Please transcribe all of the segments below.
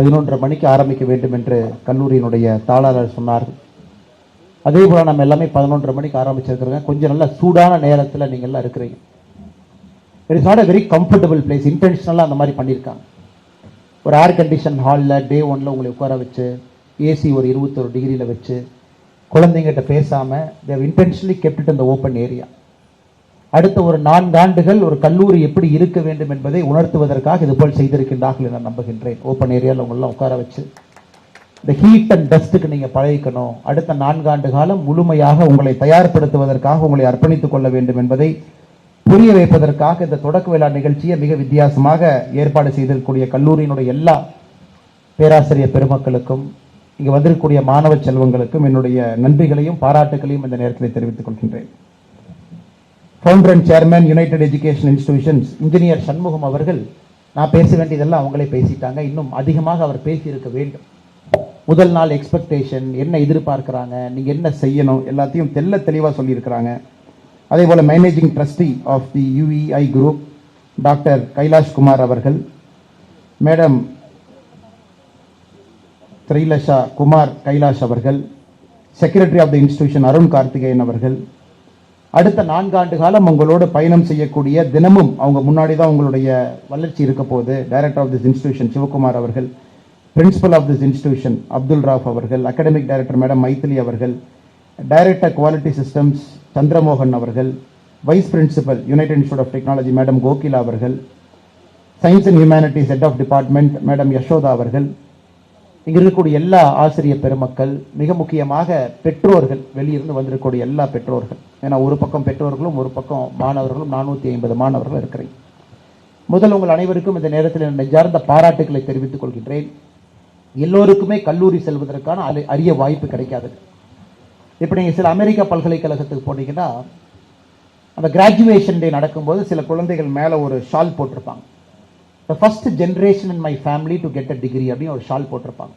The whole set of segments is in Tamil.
11:30 மணிக்கு ஆரம்பிக்க வேண்டும் என்று கல்லூரியினுடைய தாளாளர் சொன்னார்கள். அதே போல நம்ம எல்லாமே 11:30 மணிக்கு ஆரம்பிச்சிருக்கிறோம். கொஞ்சம் நல்ல சூடான நேரத்தில் நீங்க எல்லாம் இருக்கிறீங்க. It is not a very comfortable place. இன்டென்ஷனலாக அந்த மாதிரி பண்ணியிருக்காங்க. ஒரு ஏர் கண்டிஷன் ஹாலில் டே 1ல் உங்களை உட்கார வச்சு, ஏசி ஒரு 21 டிகிரியில் வச்சு, குழந்தைங்கிட்ட பேசாமல் they have intentionally kept it in the open area. அடுத்த ஒரு 4 ஆண்டுகள் ஒரு கல்லூரி எப்படி இருக்க வேண்டும் என்பதை உணர்த்துவதற்காக இதுபோல் செய்திருக்கின்றார்கள் என நம்புகின்றேன். ஓப்பன் ஏரியாவில் உங்களெல்லாம் உட்கார வச்சு இந்த ஹீட் அண்ட் டஸ்ட்டுக்கு நீங்கள் பழகிக்கணும். அடுத்த 4 ஆண்டு காலம் முழுமையாக உங்களை தயார்படுத்துவதற்காக உங்களை அர்ப்பணித்துக் கொள்ள வேண்டும் என்பதை புரிய வைப்பதற்காக இந்த தொடக்க விழா நிகழ்ச்சியை மிக வித்தியாசமாக ஏற்பாடு செய்திருக்கக்கூடிய கல்லூரியினுடைய எல்லா பேராசிரியர் பெருமக்களுக்கும், இங்கே வந்திருக்கக்கூடிய மாணவ செல்வங்களுக்கும் என்னுடைய நன்றிகளையும் பாராட்டுகளையும் இந்த நேரத்தில் தெரிவித்துக் கொள்கின்றேன். Founder and chairman United education institutions engineer Shanmugam அவர்கள், நான் பேச வேண்டியதெல்லாம் அவங்களே பேசிட்டாங்க. இன்னும் அதிகமாக அவர் பேசியிருக்க வேண்டும். முதல் நாள் எக்ஸ்பெக்டேஷன் என்ன எதிர்பார்க்கிறாங்க, நீங்கள் என்ன செய்யணும், எல்லாத்தையும் தெளிவாக சொல்லியிருக்கிறாங்க. அதே போல் managing trustee of the UEI group doctor Kailash Kumar அவர்கள், மேடம் திரைலஷா குமார் கைலாஷ் அவர்கள், secretary of the institution Arun Karthikeyan அவர்கள், அடுத்த 4 ஆண்டு காலம் உங்களோடு பயணம் செய்யக்கூடிய, தினமும் அவங்க முன்னாடி தான் உங்களுடைய வளர்ச்சி இருக்க போது, director of this institution Sivakumar அவர்கள், principal of this institution Abdul Rauf அவர்கள், அகாடமிக் டைரக்டர் மேடம் மைத்திலி அவர்கள், டைரக்டர் குவாலிட்டி சிஸ்டம்ஸ் சந்திரமோகன் அவர்கள், vice principal United Institute of Technology madam Kokila அவர்கள், science and humanities head of department madam Yasodha அவர்கள், இங்க இருக்கக்கூடிய எல்லா ஆசிரியர் பெருமக்கள், மிக முக்கியமாக பெற்றோர்கள், வெளியிருந்து வந்திருக்கக்கூடிய எல்லா பெற்றோர்கள். ஏன்னா ஒரு பக்கம் பெற்றோர்களும் ஒரு பக்கம் மாணவர்களும் 450 மாணவர்கள் இருக்கிறீங்க. முதல் உங்கள் அனைவருக்கும் இந்த நேரத்தில் நெஞ்சார்ந்த பாராட்டுகளை தெரிவித்துக் கொள்கின்றேன். எல்லோருக்குமே கல்லூரி செல்வதற்கான அரிய வாய்ப்பு கிடைக்காது. இப்போ நீங்கள் சில அமெரிக்கா பல்கலைக்கழகத்துக்கு போனீங்கன்னா, அந்த கிராஜுவேஷன் டே நடக்கும்போது சில குழந்தைகள் மேலே ஒரு ஷால் போட்டிருப்பாங்க. The first generation in my family to get a degree அப்படின்னு ஒரு ஷால் போட்டிருப்பாங்க.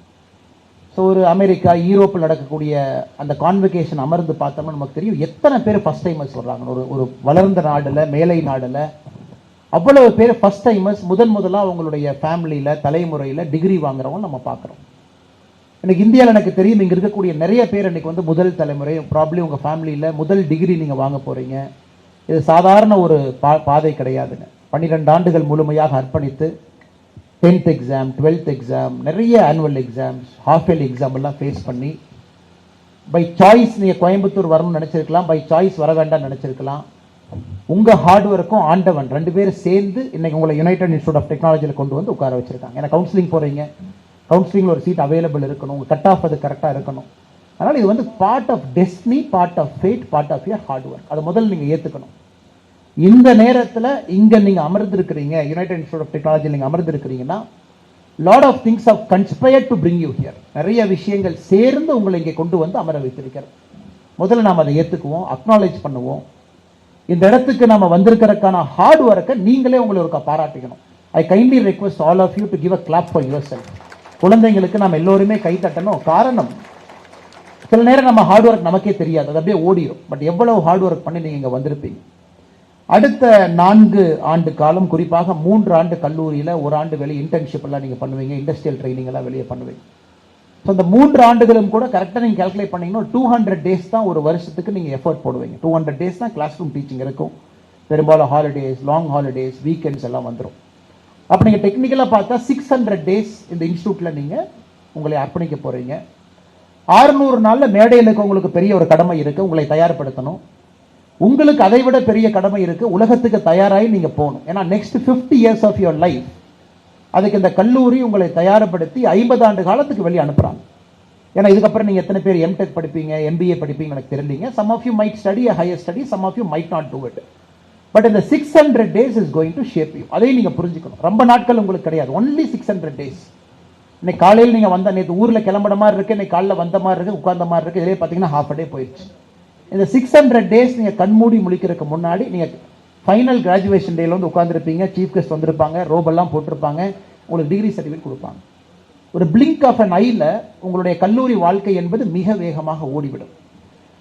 ஸோ ஒரு அமெரிக்கா யூரோப்பில் நடக்கக்கூடிய அந்த கான்வெகேஷன் அமர்ந்து பார்த்தோம்னா நமக்கு தெரியும் எத்தனை பேர் ஃபர்ஸ்ட் டைமர்ஸ் வர்றாங்க. ஒரு வளர்ந்த நாடில், மேலை நாடில் அவ்வளவு பேர் ஃபர்ஸ்ட் டைமர்ஸ் முதலாக அவங்களுடைய ஃபேமிலியில் தலைமுறையில் டிகிரி வாங்குறவங்க நம்ம பார்க்குறோம். இன்னைக்கு இந்தியாவில் எனக்கு தெரியும் இங்கே இருக்கக்கூடிய நிறைய பேர் இன்னைக்கு வந்து முதல் தலைமுறை, ப்ராப்ளி உங்கள் ஃபேமிலியில் முதல் டிகிரி நீங்கள் வாங்க போகிறீங்க. இது சாதாரண ஒரு பாதை கிடையாதுங்க. 12 ஆண்டுகள் முழுமையாக அர்ப்பணித்து 10th எக்ஸாம், 12th எக்ஸாம், நிறைய annual exams, half yearly exam எல்லாம் ஃபேஸ் பண்ணி, பை சாய்ஸ் நீங்கள் கோயம்புத்தூர் வரணும்னு நினச்சிருக்கலாம், பை சாய்ஸ் வர வேண்டாம்னு நினச்சிருக்கலாம். உங்கள் ஹார்ட் ஒர்க்கும் ஆண்டவன் 2 பேரும் சேர்ந்து இன்னைக்கு உங்களை யுனைடெட் இன்ஸ்டிடியூட் ஆஃப் டெக்னாலஜியில் கொண்டு வந்து உட்கார வச்சிருக்காங்க. ஏன்னா கவுன்சிலிங் போகிறீங்க, கவுன்சிலிங்கில் ஒரு சீட் அவைலபிள் இருக்கணும், உங்கள் கட் ஆஃப் அது கரெக்டாக இருக்கணும். அதனால் இது வந்து part of destiny, part of fate, part of your hard work. அதை முதல்ல நீங்கள் ஏற்றுக்கணும். இந்த நேரத்தில் இங்கே நீங்கள் அமர்ந்திருக்கிறீங்க, யுனைடெட் இன்ஸ்டிடியூட் ஆஃப் டெக்னாலஜியில் நீங்கள் அமர்ந்திருக்கிறீங்கன்னா, lot of things of conspired to bring you here. நிறைய விஷயங்கள் சேர்ந்து உங்களை இங்கே கொண்டு வந்து அமர வைத்திருக்கிறது. முதல்ல நாம் அதை ஏற்றுக்குவோம், அக்னாலேஜ் பண்ணுவோம். இந்த இடத்துக்கு நம்ம வந்திருக்கிறதுக்கான ஹார்ட் ஒர்க்கை நீங்களே உங்களை ஒரு பாராட்டிக்கணும். I kindly request all of you to give a clap for your self. குழந்தைங்களுக்கு நம்ம எல்லோருமே கை தட்டணும். காரணம், சில நேரம் நம்ம ஹார்ட் ஒர்க் நமக்கே தெரியாது, அது அப்படியே ஓடிடும். பட் எவ்வளவு ஹார்ட் ஒர்க் பண்ணி நீங்கள் இங்கே வந்திருப்பீங்க. அடுத்த 4 ஆண்டு காலம், குறிப்பாக 3 ஆண்டு கல்லூரியில், 1 ஆண்டு வெளியே இன்டர்ன்ஷிப் எல்லாம் நீங்கள் பண்ணுவீங்க, இண்டஸ்ட்ரியல் ட்ரைனிங் எல்லாம் வெளியே பண்ணுவீங்க. ஸோ இந்த 3 ஆண்டுகளும் கூட கரெக்டாக நீங்கள் கால்குலேட் பண்ணீங்கன்னா 200 டேஸ் தான் ஒரு வருஷத்துக்கு நீங்கள் எஃபர்ட் போடுவீங்க. 200 டேஸ் தான் கிளாஸ் ரூம் டீச்சிங் இருக்கும். பெரும்பாலும் ஹாலிடேஸ், லாங் ஹாலிடேஸ், வீக்கெண்ட்ஸ் எல்லாம் வந்துடும். அப்போ நீங்கள் டெக்னிக்கலாக பார்த்தா 600 டேஸ் இந்த இன்ஸ்டியூட்டில் நீங்கள் உங்களை அர்ப்பணிக்க போகிறீங்க. 600 நாளில் மேடையில் இருக்க உங்களுக்கு பெரிய ஒரு கடமை இருக்குது, உங்களை தயார்படுத்தணும். உங்களுக்கு அதை விட பெரிய கடமை இருக்கு, உலகத்துக்கு தயாராகி நீங்க போகணும். ஏன்னா next 50 years of your life, அதுக்கு இந்த கல்லூரி உங்களை தயார்படுத்தி 50 ஆண்டு காலத்துக்கு வெளியே அனுப்புறாங்க. ஏன்னா இதுக்கப்புறம் நீங்க எத்தனை பேர் எம்டெக் படிப்பீங்க, MBA படிப்பீங்க எனக்கு தெரியலீங்க. Some of you might study a higher study, some of you might not do it. But இந்த 600 days is going to shape you. அதையும் நீங்க புரிஞ்சுக்கணும். ரொம்ப நாட்கள் உங்களுக்கு கிடையாது, only 600 days. இன்னைக்கு காலையில் நீங்க வந்த, நேற்று ஊர்ல கிளம்புற மாதிரி இருக்கு, இன்னைக்கு காலையில் வந்த மாதிரி இருக்கு, உட்கார்ந்த மாதிரி இருக்கு, இதுலேயே பார்த்தீங்கன்னா half a day போயிடுச்சு. இந்த 600 டேஸ் நீங்கள் கண்மூடி முழிக்கிறதுக்கு முன்னாடி நீங்கள் ஃபைனல் கிராஜுவேஷன் டேல வந்து உட்காந்துருப்பீங்க, சீஃப் கெஸ்ட் வந்திருப்பாங்க, ரோபெல்லாம் போட்டிருப்பாங்க, உங்களுக்கு டிகிரி சர்டிஃபிகேட் கொடுப்பாங்க. ஒரு பிளிங்க் ஆஃப் அன் ஐல உங்களுடைய கல்லூரி வாழ்க்கை என்பது மிக வேகமாக ஓடிவிடும்.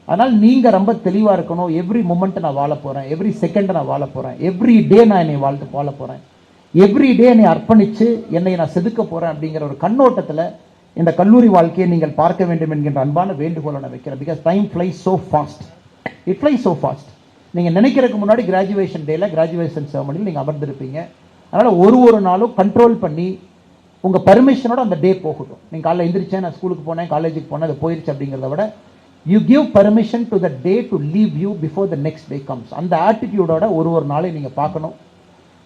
அதனால் நீங்க ரொம்ப தெளிவா இருக்கணும். எவ்ரி மூமெண்ட் நான் வாழ போறேன், எவ்ரி செகண்ட் நான் வாழ போறேன், எவ்ரி டே நான் என்னை வாழ போறேன், எவ்ரி டே என்னை அர்ப்பணிச்சு என்னை நான் செதுக்க போறேன் அப்படிங்கிற ஒரு கண்ணோட்டத்தில் இந்த கல்லூரி வாழ்க்கையை நீங்கள் பார்க்க வேண்டும் என்கின்ற அன்பான வேண்டுகோளை நான் வைக்கிறேன். Because time flies so fast, it flies so fast. நீங்கள் நினைக்கிறதுக்கு முன்னாடி கிராஜுவேஷன் டேல கிராஜுவேஷன் செரமனியில் நீங்கள் அமர்ந்திருப்பீங்க. அதனால் ஒரு நாளும் கண்ட்ரோல் பண்ணி உங்கள் பர்மிஷனோட அந்த டே போகட்டும். நீங்கள் காலையில் எந்திரிச்சேன், நான் ஸ்கூலுக்கு போனேன், காலேஜுக்கு போனேன், அது போயிருச்சு அப்படிங்கிறத விட you give permission to the day to leave you before the next day comes. அந்த ஆட்டிடியூடோட ஒரு நாளையும் நீங்கள் பார்க்கணும்.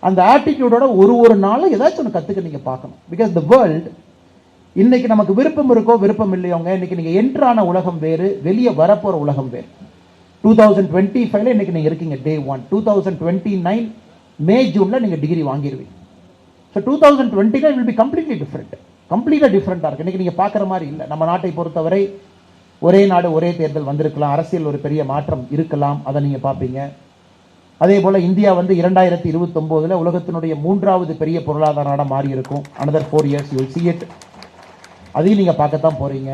அந்த ஆட்டிடியூடோட ஒரு நாளும் ஏதாச்சும் ஒன்று கற்றுக்க நீங்கள் பார்க்கணும். பிகாஸ் த வேர்ல்டு இன்னைக்கு நமக்கு விருப்பம் இருக்கோ விருப்பம் இல்லையோங்க, இன்னைக்கு நீங்கள் என்ட்ரான உலகம் வேறு, வெளியே வரப்போகிற உலகம் வேறு. 2025 இன்னைக்கு நீங்கள் இருக்கீங்க டே 1. 2029 மே ஜூனில் நீங்கள் டிகிரி வாங்கிடுவீங்க. So 2029 will be completely different. கம்ப்ளீட்டாக டிஃப்ரெண்ட்டாக இருக்குது. இன்றைக்கி நீங்கள் பார்க்குற மாதிரி இல்லை. நம்ம நாட்டை பொறுத்தவரை ஒரே நாடு ஒரே தேர்தல் வந்திருக்கலாம், அரசியல் ஒரு பெரிய மாற்றம் இருக்கலாம், அதை நீங்கள் பார்ப்பீங்க. அதே போல் இந்தியா 2029 உலகத்தினுடைய 3வது பெரிய பொருளாதார நாடாக மாறி இருக்கும். Another 4 years you will see it. அதையும் நீங்கள் பார்க்கத்தான் போகிறீங்க.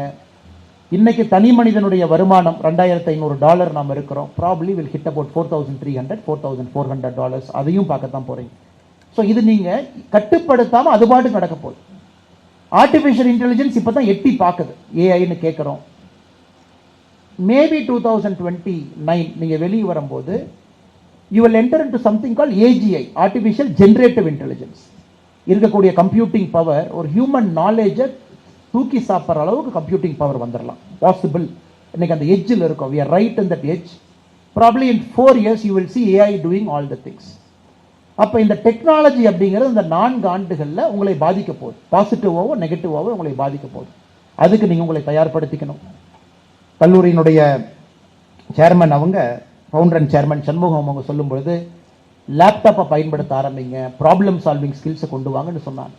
இன்னைக்கு தனி மனிதனுடைய வருமானம் $2,500 நாம் இருக்கிறோம். Probably will hit about $4,300 $4,400. அதையும் பார்க்கத்தான் போகிறீங்க. ஸோ இது நீங்கள் கட்டுப்படுத்தாமல் அது பாட்டுக்கு நடக்க போகுது. ஆர்டிஃபிஷியல் இன்டெலிஜென்ஸ் இப்போ தான் எட்டி பார்க்குது, ஏஐன்னு கேட்குறோம். மேபி 2029 நீங்கள் வெளியே வரும்போது you will enter into something call AgI, artificial generative intelligence. இருக்கக்கூடிய கம்ப்யூட்டிங் பவர் ஒரு ஹியூமன் நாலேஜை தூக்கி சாப்பிட்ற அளவுக்கு கம்ப்யூட்டிங் பவர் வந்துடலாம். பாசிபிள். இன்னைக்கு அந்த எட்ஜில் இருக்கும். we are right in that edge. probably in 4 years you will see AI doing all the things. அப்போ இந்த டெக்னாலஜி அப்படிங்கிறது இந்த 4 ஆண்டுகளில் உங்களை பாதிக்க போகுது. பாசிட்டிவாவோ நெகட்டிவாவோ உங்களை பாதிக்க போகுது. அதுக்கு நீங்கள் உங்களை தயார்படுத்திக்கணும். கல்லூரியினுடைய சேர்மன் அவங்க, ஃபவுண்டர் அண்ட் சேர்மன் சண்முகம் அவங்க சொல்லும் பொழுது லேப்டாப்பை பயன்படுத்த ஆரம்பிங்க, ப்ராப்ளம் சால்விங் ஸ்கில்ஸை கொண்டு வாங்கன்னு சொன்னாங்க.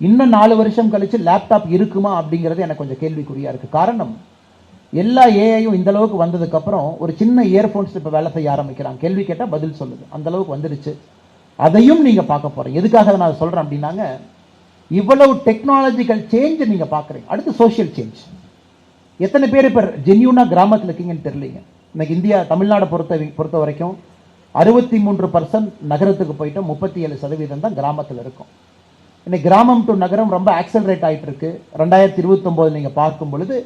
இன்னும் 4 வருஷம் கழிச்சு லேப்டாப் இருக்குமா அப்படிங்கிறது எனக்கு கொஞ்சம் கேள்விக்குறியா இருக்கு. காரணம், எல்லா ஏஐயும் இந்த அளவுக்கு வந்ததுக்கு அப்புறம் ஒரு சின்ன இயர்போன்ஸ் இப்போ வேலை செய்ய ஆரம்பிக்கிறாங்க. கேள்வி கேட்டால் பதில் சொல்லுது, அந்த அளவுக்கு வந்துருச்சு. அதையும் நீங்க பார்க்க போறீங்க. எதுக்காக நான் சொல்றேன் அப்படின்னாங்க, இவ்வளவு டெக்னாலஜிக்கல் சேஞ்ச் நீங்க பார்க்குறீங்க. அடுத்து சோஷியல் சேஞ்ச். எத்தனை பேர் இப்போ ஜென்யூனா கிராமத்தில் இருக்கீங்கன்னு தெரியலீங்க. இன்னைக்கு இந்தியா தமிழ்நாடை பொறுத்த வரைக்கும் 63% நகரத்துக்கு போயிட்டோம், 37% தான் கிராமத்தில் இருக்கும். இன்னைக்கு கிராமம் டு நகரம் ரொம்ப ஆக்சலரேட் ஆகிட்டு இருக்கு. 2029 நீங்கள் பார்க்கும் பொழுது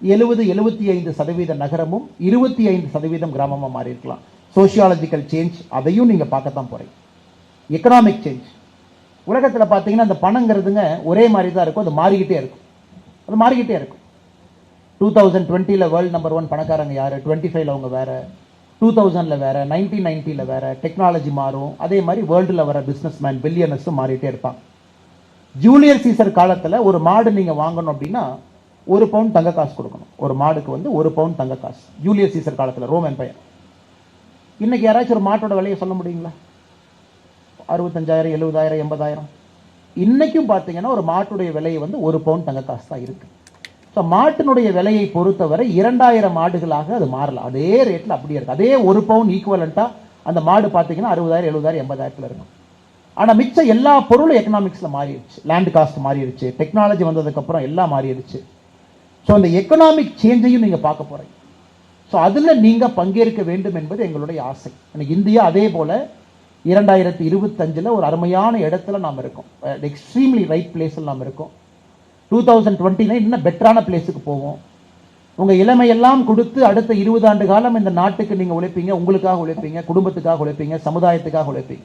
70-75% நகரமும் 25% கிராமமாக மாறி இருக்கலாம். சோசியாலஜிக்கல் சேஞ்ச், அதையும் நீங்கள் பார்க்கத்தான் போறீங்க. Economic change. உலகத்தில் பார்த்தீங்கன்னா அந்த பணங்கிறதுங்க ஒரே மாதிரி தான் இருக்கும், அது மாறிக்கிட்டே இருக்கும். 2020 வேர்ல்டு நம்பர் 1 பணக்காரங்க யாரு, 25 அவங்க வேற, 2000 வேற, 1990 வேற. டெக்னாலஜி மாறும். அதே மாதிரி வேர்ல்டில் வர பிஸ்னஸ் மேன் பில்லியனர்ஸும் மாறிட்டே இருப்பாங்க. ஜூலியர் சீசர் காலத்தில் ஒரு மாடு நீங்கள் வாங்கணும் அப்படின்னா 1 பவுண்ட் தங்க காசு கொடுக்கணும். ஒரு மாடுக்கு 1 பவுண்ட் தங்க காசு. ஜூலியர் சீசர் காலத்தில் ரோம் எம்பையர். இன்னைக்கு யாராச்சும் ஒரு மாட்டோட விலையை சொல்ல முடியுங்களா? 65,000 70,000 80,000. இன்னைக்கும் பார்த்தீங்கன்னா ஒரு மாட்டுடைய விலையை 1 பவுண்ட் தங்க காசு தான் இருக்கு. ஸோ மாட்டினுடைய விலையை பொறுத்தவரை 2000 ஆடுகளாக அது மாறலாம். அதே ரேட்டில் அப்படியே இருக்கு. அதே 1 பவுண்ட் ஈக்குவலண்டா அந்த மாடு பார்த்தீங்கன்னா 60,000 70,000 80,000 இருக்கும். ஆனால் மிச்சம் எல்லா பொருளும் எக்கனாமிக்ஸில் மாறிடுச்சு. லேண்ட் காஸ்ட் மாறிடுச்சு, டெக்னாலஜி வந்ததுக்கப்புறம் எல்லாம் மாறிடுச்சு. ஸோ அந்த எக்கனாமிக் சேஞ்சையும் நீங்கள் பார்க்க போறீங்க. ஸோ அதில் நீங்கள் பங்கேற்க வேண்டும் என்பது எங்களுடைய ஆசை. இன்னைக்கு இந்தியா அதே போல் 2025 ஒரு அருமையான இடத்துல நாம் இருக்கோம். எக்ஸ்ட்ரீம்லி ரைட் பிளேஸில் நாம் இருக்கோம். 2029 இன்னும் பெட்டரான பிளேஸுக்கு போவோம். உங்கள் இளமையெல்லாம் கொடுத்து அடுத்த 20 ஆண்டு காலம் இந்த நாட்டுக்கு நீங்கள் உழைப்பீங்க, உங்களுக்காக உழைப்பீங்க, குடும்பத்துக்காக உழைப்பீங்க, சமுதாயத்துக்காக உழைப்பீங்க.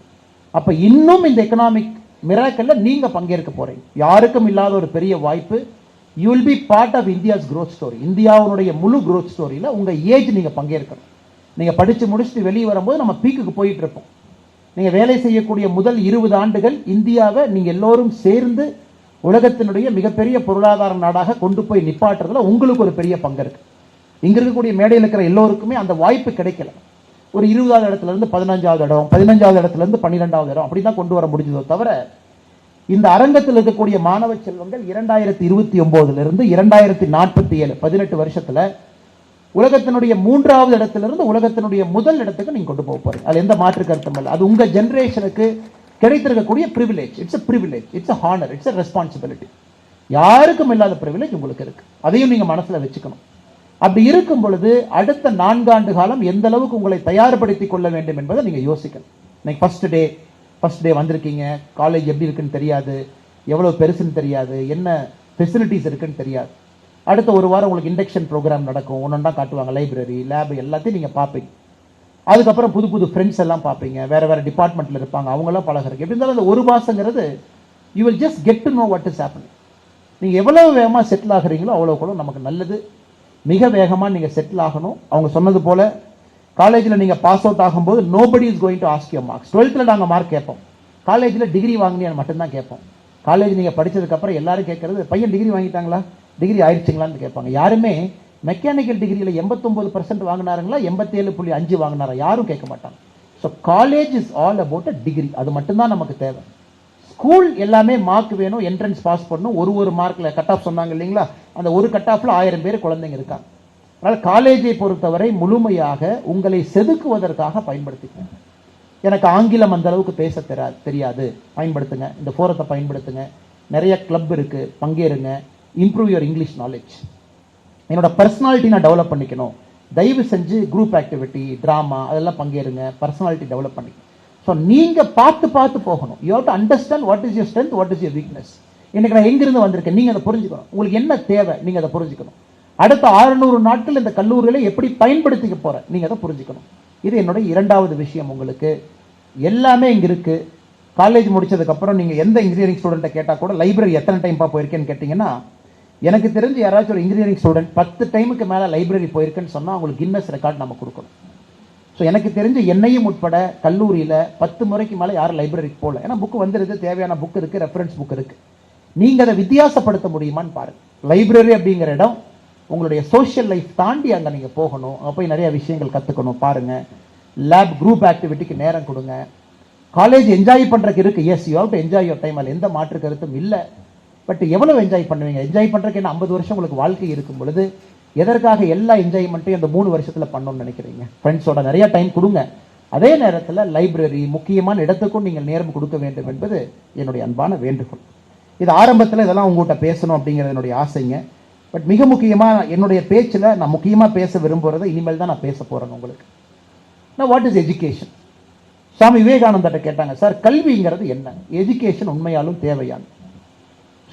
அப்போ இன்னும் இந்த எக்கனாமிக் மிராக்கல்ல நீங்கள் பங்கேற்க போறீங்க. யாருக்கும் இல்லாத ஒரு பெரிய வாய்ப்பு. You will be part of India's growth story. இந்தியாவுடைய முழு growth ஸ்டோரியில் உங்கள் ஏஜ் நீங்கள் பங்கேற்கணும். நீங்கள் படித்து முடிச்சுட்டு வெளியே வரும்போது நம்ம பீக்குக்கு போயிட்டு இருப்போம். நீங்கள் வேலை செய்யக்கூடிய முதல் 20 ஆண்டுகள் இந்தியாவை நீங்கள் எல்லோரும் சேர்ந்து உலகத்தினுடைய மிகப்பெரிய பொருளாதார நாடாக கொண்டு போய் நிப்பாட்டுறதுல உங்களுக்கு ஒரு பெரிய பங்கு இருக்கு. இங்க இருக்கக்கூடிய மேடையில் இருக்கிற எல்லோருக்குமே அந்த வாய்ப்பு கிடைக்கல. ஒரு 20வது இடத்துல இருந்து 15வது இடம், 15வது இடத்துல இருந்து 12வது இடம் அப்படிதான் கொண்டு வர முடிஞ்சதோ தவிர, இந்த அரங்கத்தில் இருக்கக்கூடிய மாணவ செல்வங்கள் 2029 இருந்து 2047 18 வருஷத்துல உலகத்தினுடைய 3வது இடத்திலிருந்து உலகத்தினுடைய முதல் இடத்துக்கு நீங்க கொண்டு போக போறீங்க. அது எந்த மாற்று கருத்தும் இல்லை. அது உங்க ஜெனரேஷனுக்கு கிடைத்திருக்கக்கூடிய privilege. It's a privilege, it's a honor, it's a responsibility. யாருக்கும் இல்லாத பிரிவிலேஜ் உங்களுக்கு இருக்கு. அதையும் நீங்க மனசுல வச்சுக்கணும். அப்படி இருக்கும் பொழுது அடுத்த 4 ஆண்டு காலம் எந்த அளவுக்கு உங்களை தயார்படுத்திக் கொள்ள வேண்டும் என்பதை நீங்க யோசிக்கணும். இன்னைக்கு ஃபர்ஸ்ட் டே வந்திருக்கீங்க, காலேஜ் எப்படி இருக்குன்னு தெரியாது, எவ்வளவு பெருசுன்னு தெரியாது, என்ன ஃபெசிலிட்டிஸ் இருக்குன்னு தெரியாது. அடுத்த ஒரு வாரம் உங்களுக்கு இண்டக்ஷன் ப்ரோக்ராம் நடக்கும், ஒன்னொன்னா காட்டுவாங்க, லைப்ரரி லேப் எல்லாத்தையும் நீங்க பார்ப்பீங்க. அதுக்கப்புறம் புது புது ஃப்ரெண்ட்ஸ் எல்லாம் பார்ப்பீங்க, வேற வேற டிபார்ட்மெண்ட்ல இருப்பாங்க, அவங்கெல்லாம் பழகிறதுக்கு. எப்படி இருந்தாலும் அந்த ஒரு மாசங்கிறது you will just get to know what is happening. நீங்க எவ்வளவு வேகமா செட்டில் ஆகுறீங்களோ அவ்வளவு கூட நமக்கு நல்லது. மிக வேகமா நீங்க செட்டில் ஆகணும். அவங்க சொன்னது போல காலேஜில் நீங்க பாஸ் அவுட் ஆகும்போது nobody is going to ask your marks. 12th நாங்க மார்க் கேட்போம், காலேஜில் டிகிரி வாங்கினியான்னு மட்டும்தான் கேட்போம். காலேஜ் நீங்க படிச்சதுக்கு அப்புறம் எல்லாரும் கேட்கறது பையன் டிகிரி வாங்கிட்டாங்களா, டிகிரி ஆயிடுச்சுங்களான்னு கேட்பாங்க. யாருமே மெக்கானிக்கல் டிகிரியில் 89% வாங்கினாருங்களா 87.5 வாங்கினாரா யாரும் கேட்க மாட்டாங்க. So college is all about a degree, அது மட்டும்தான் நமக்கு தேவை. ஸ்கூல் எல்லாமே மார்க் வேணும், என்ட்ரன்ஸ் பாஸ் பண்ணணும், ஒரு மார்க்ல கட் ஆஃப் சொன்னாங்க இல்லைங்களா, அந்த ஒரு கட் ஆஃப்ல 1000 பேர் குழந்தைங்க இருக்காங்க. அதனால காலேஜை பொறுத்தவரை முழுமையாக உங்களை செதுக்குவதற்காக பயன்படுத்திக்கணும். எனக்கு ஆங்கிலம் அந்த அளவுக்கு பேச தெரியாது, பயன்படுத்துங்க, இந்த ஃபோரத்தை பயன்படுத்துங்க, நிறைய கிளப் இருக்கு, பங்கேறுங்க, இம்ப்ரூவ் யுவர் இங்கிலீஷ் நாலேஜ். என்னோட பர்சனாலிட்டி நான் டெவலப் பண்ணிக்கணும், தயவு செஞ்சு குரூப் ஆக்டிவிட்டி, டிராமா அதெல்லாம் பங்கேறுங்க, பர்சனாலிட்டி டெவலப் பண்ணிக்கணும். ஸோ நீங்க பார்த்து போகணும். You have to understand what is your strength, what is your weakness. இன்னைக்கு நான் எங்கிருந்து வந்திருக்கேன் நீங்க அதை புரிஞ்சுக்கணும். உங்களுக்கு என்ன தேவை நீங்க அதை புரிஞ்சுக்கணும். அடுத்த 600 நாட்கள் இந்த கல்லூரியில எப்படி பயன்படுத்திக்க போற நீங்க அதை புரிஞ்சுக்கணும். இது என்னோட 2வது விஷயம். உங்களுக்கு எல்லாமே இங்க இருக்கு. காலேஜ் முடிச்சதுக்கு அப்புறம் நீங்க எந்த இன்ஜினியரிங் ஸ்டூடெண்ட்டை கேட்டா கூட லைப்ரரி எத்தனை டைம் போயிருக்கேன்னு கேட்டீங்கன்னா, எனக்கு தெரிஞ்சு யாராச்சும் ஒரு இன்ஜினியரிங் ஸ்டூடெண்ட் 10 டைமுக்கு மேல லைப்ரரி போயிருக்குன்னு சொன்னா அவங்களுக்கு கின்னஸ் ரெக்கார்ட் நம்ம கொடுக்கணும். ஸோ எனக்கு தெரிஞ்சு என்னையும் உட்பட கல்லூரியில் 10 முறைக்கு மேலே யாரும் லைப்ரரிக்கு போகல. ஏன்னா புக்கு வந்துருது, தேவையான புக் இருக்கு, ரெஃபரன்ஸ் புக் இருக்கு. நீங்க அதை வித்தியாசப்படுத்த முடியுமான்னு பாருங்க. லைப்ரரி அப்படிங்கிற இடம் உங்களுடைய சோஷியல் லைஃப் தாண்டி அங்கே நீங்க போகணும், அங்கே போய் நிறைய விஷயங்கள் கற்றுக்கணும். பாருங்க, லேப் குரூப் ஆக்டிவிட்டிக்கு நேரம் கொடுங்க. காலேஜ் என்ஜாய் பண்றதுக்கு இருக்கு, yes you have to enjoy your time, அதில் எந்த மாற்று கருத்தும் இல்லை. பட் எவ்வளவு என்ஜாய் பண்ணுவீங்க? என்ஜாய் பண்றதுக்கு என்ன 50 வருஷம் உங்களுக்கு வாழ்க்கை இருக்கும் பொழுது எதற்காக எல்லா என்ஜாய்மெண்ட்டையும் அந்த 3 வருஷத்துல பண்ணணும்னு நினைக்கிறீங்க? ஃப்ரெண்ட்ஸோட நிறைய டைம் கொடுங்க. அதே நேரத்தில் லைப்ரரி முக்கியமான இடத்துக்கும் நீங்கள் நேரம் கொடுக்க வேண்டும் என்பது என்னுடைய அன்பான வேண்டுகோள். இது ஆரம்பத்தில் இதெல்லாம் உங்கள்கிட்ட பேசணும் அப்படிங்கிறது என்னுடைய ஆசைங்க. பட் மிக முக்கியமாக என்னுடைய பேச்சில் நான் முக்கியமாக பேச விரும்புகிறத இனிமேல் தான் நான் பேச போகிறேன் உங்களுக்கு. நான் வாட் இஸ் எஜுகேஷன்? சுவாமி விவேகானந்தர்கிட்ட கேட்டாங்க, சார் கல்விங்கிறது என்ன, எஜுகேஷன் உண்மையாலும் தேவையான?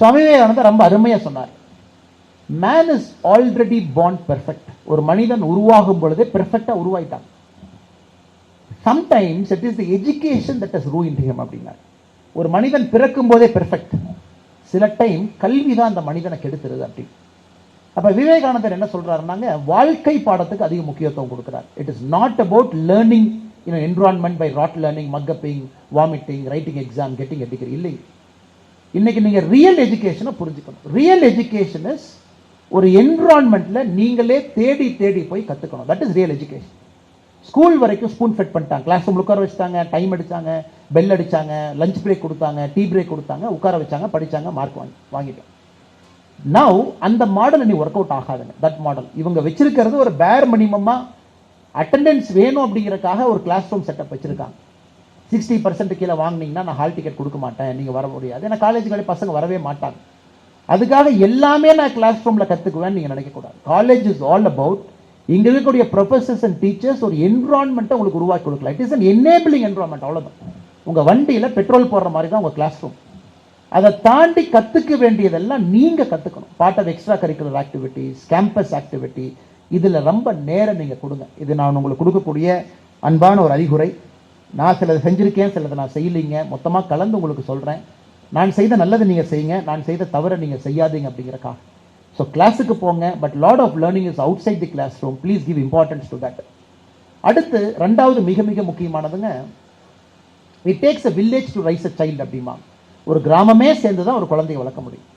சுவாமி விவேகானந்தர் ரொம்ப அருமையாக சொன்னார், man is already born perfect. ஒரு மனிதன் உருவாகும் பொழுதே பெர்ஃபெக்டா உருவாயிட்டான். Sometimes it is the education that has ruined him அப்படின்னார். ஒரு மனிதன் பிறக்கும் போதே பெர்ஃபெக்ட், சில டைம் கல்வி தான் அந்த மனிதனை கெடுத்துருது அப்படி. அப்ப விவேகானந்தர் என்ன சொல்றாருன்னாங்க, வாழ்க்கை பாடத்துக்கு அதிக முக்கியத்துவம் கொடுக்கிறார். It is not about learning in environment by rote learning, மக்கப்பிங், vomiting, writing exam, getting a degree. இல்லை, இன்னைக்கு நீங்க ரியல் எஜுகேஷனை புரிஞ்சுக்கணும். ரியல் எஜுகேஷன் இஸ் ஒரு என்விரான்மெண்ட்ல நீங்களே தேடி போய் கத்துக்கணும். That is real education. School வரைக்கும் ஸ்பூன் ஃபெட் பண்ணிட்டாங்க, கிளாஸ் ரூம் உட்கார வச்சாங்க, டைம் அடிச்சாங்க, பெல் அடிச்சாங்க, லஞ்ச் பிரேக் கொடுத்தாங்க, டீ பிரேக் கொடுத்தாங்க, உட்கார வச்சாங்க, படிச்சாங்க, மார்க் வாங்கிட்டோம். நவ் அந்த மாடல் நீ ஒர்க் அவுட் ஆகாதுங்க. தட் மாடல் இவங்க வச்சிருக்கிறது ஒரு பேர் மினிமமா அட்டெண்டன்ஸ் வேணும் அப்படிங்கறதுக்காக ஒரு கிளாஸ் ரூம் செட்டப் வச்சிருக்காங்க. 60% கீழே வாங்கினீங்கன்னா நான் ஹால் டிக்கெட் கொடுக்க மாட்டேன், நீங்க வர முடியாது. ஏன்னா காலேஜ்களில் பசங்க வரவே மாட்டாங்க. அதுக்காக எல்லாமே நான் கிளாஸ் ரூம்ல கத்துக்குவேன் நீங்க நினைக்க கூடாது. காலேஜ் இஸ் ஆல் அபவுட் இங்க இருக்கக்கூடிய ப்ரொஃபசர்ஸ் அண்ட் டீச்சர்ஸ் ஒரு என்விரான்மெண்ட்டை உங்களுக்கு உருவாக்கி கொடுக்கலாம். It is an enabling environment, அவ்வளவுதான். உங்க வண்டியில பெட்ரோல் போடுற மாதிரி தான் உங்க கிளாஸ் ரூம். அதை தாண்டி கத்துக்க வேண்டியதெல்லாம் நீங்க கத்துக்கணும். Part of extra curricular activities, campus activity, இதுல ரொம்ப நேரம் நீங்க கொடுங்க. இது நான் உங்களுக்கு கொடுக்கக்கூடிய அன்பான ஒரு அறிகுறை. நான் சிலதை செஞ்சிருக்கேன், சிலதை நான் செய்யலைங்க, மொத்தமா கலந்து உங்களுக்கு சொல்றேன். நான் செய்த நல்லது நீங்க செய்யுங்க, நான் செய்த தவறை நீங்க செய்யாதீங்க அப்படிங்கறக்காக. ஸோ கிளாஸுக்கு போங்க, but lot of learning is outside the classroom. Please give importance to that. அடுத்து 2வது மிக முக்கியமானதுங்க, it takes a village to raise a child அப்படிமா. ஒரு கிராமமே சேர்ந்து தான் ஒரு குழந்தையை வளர்க்க முடியும்.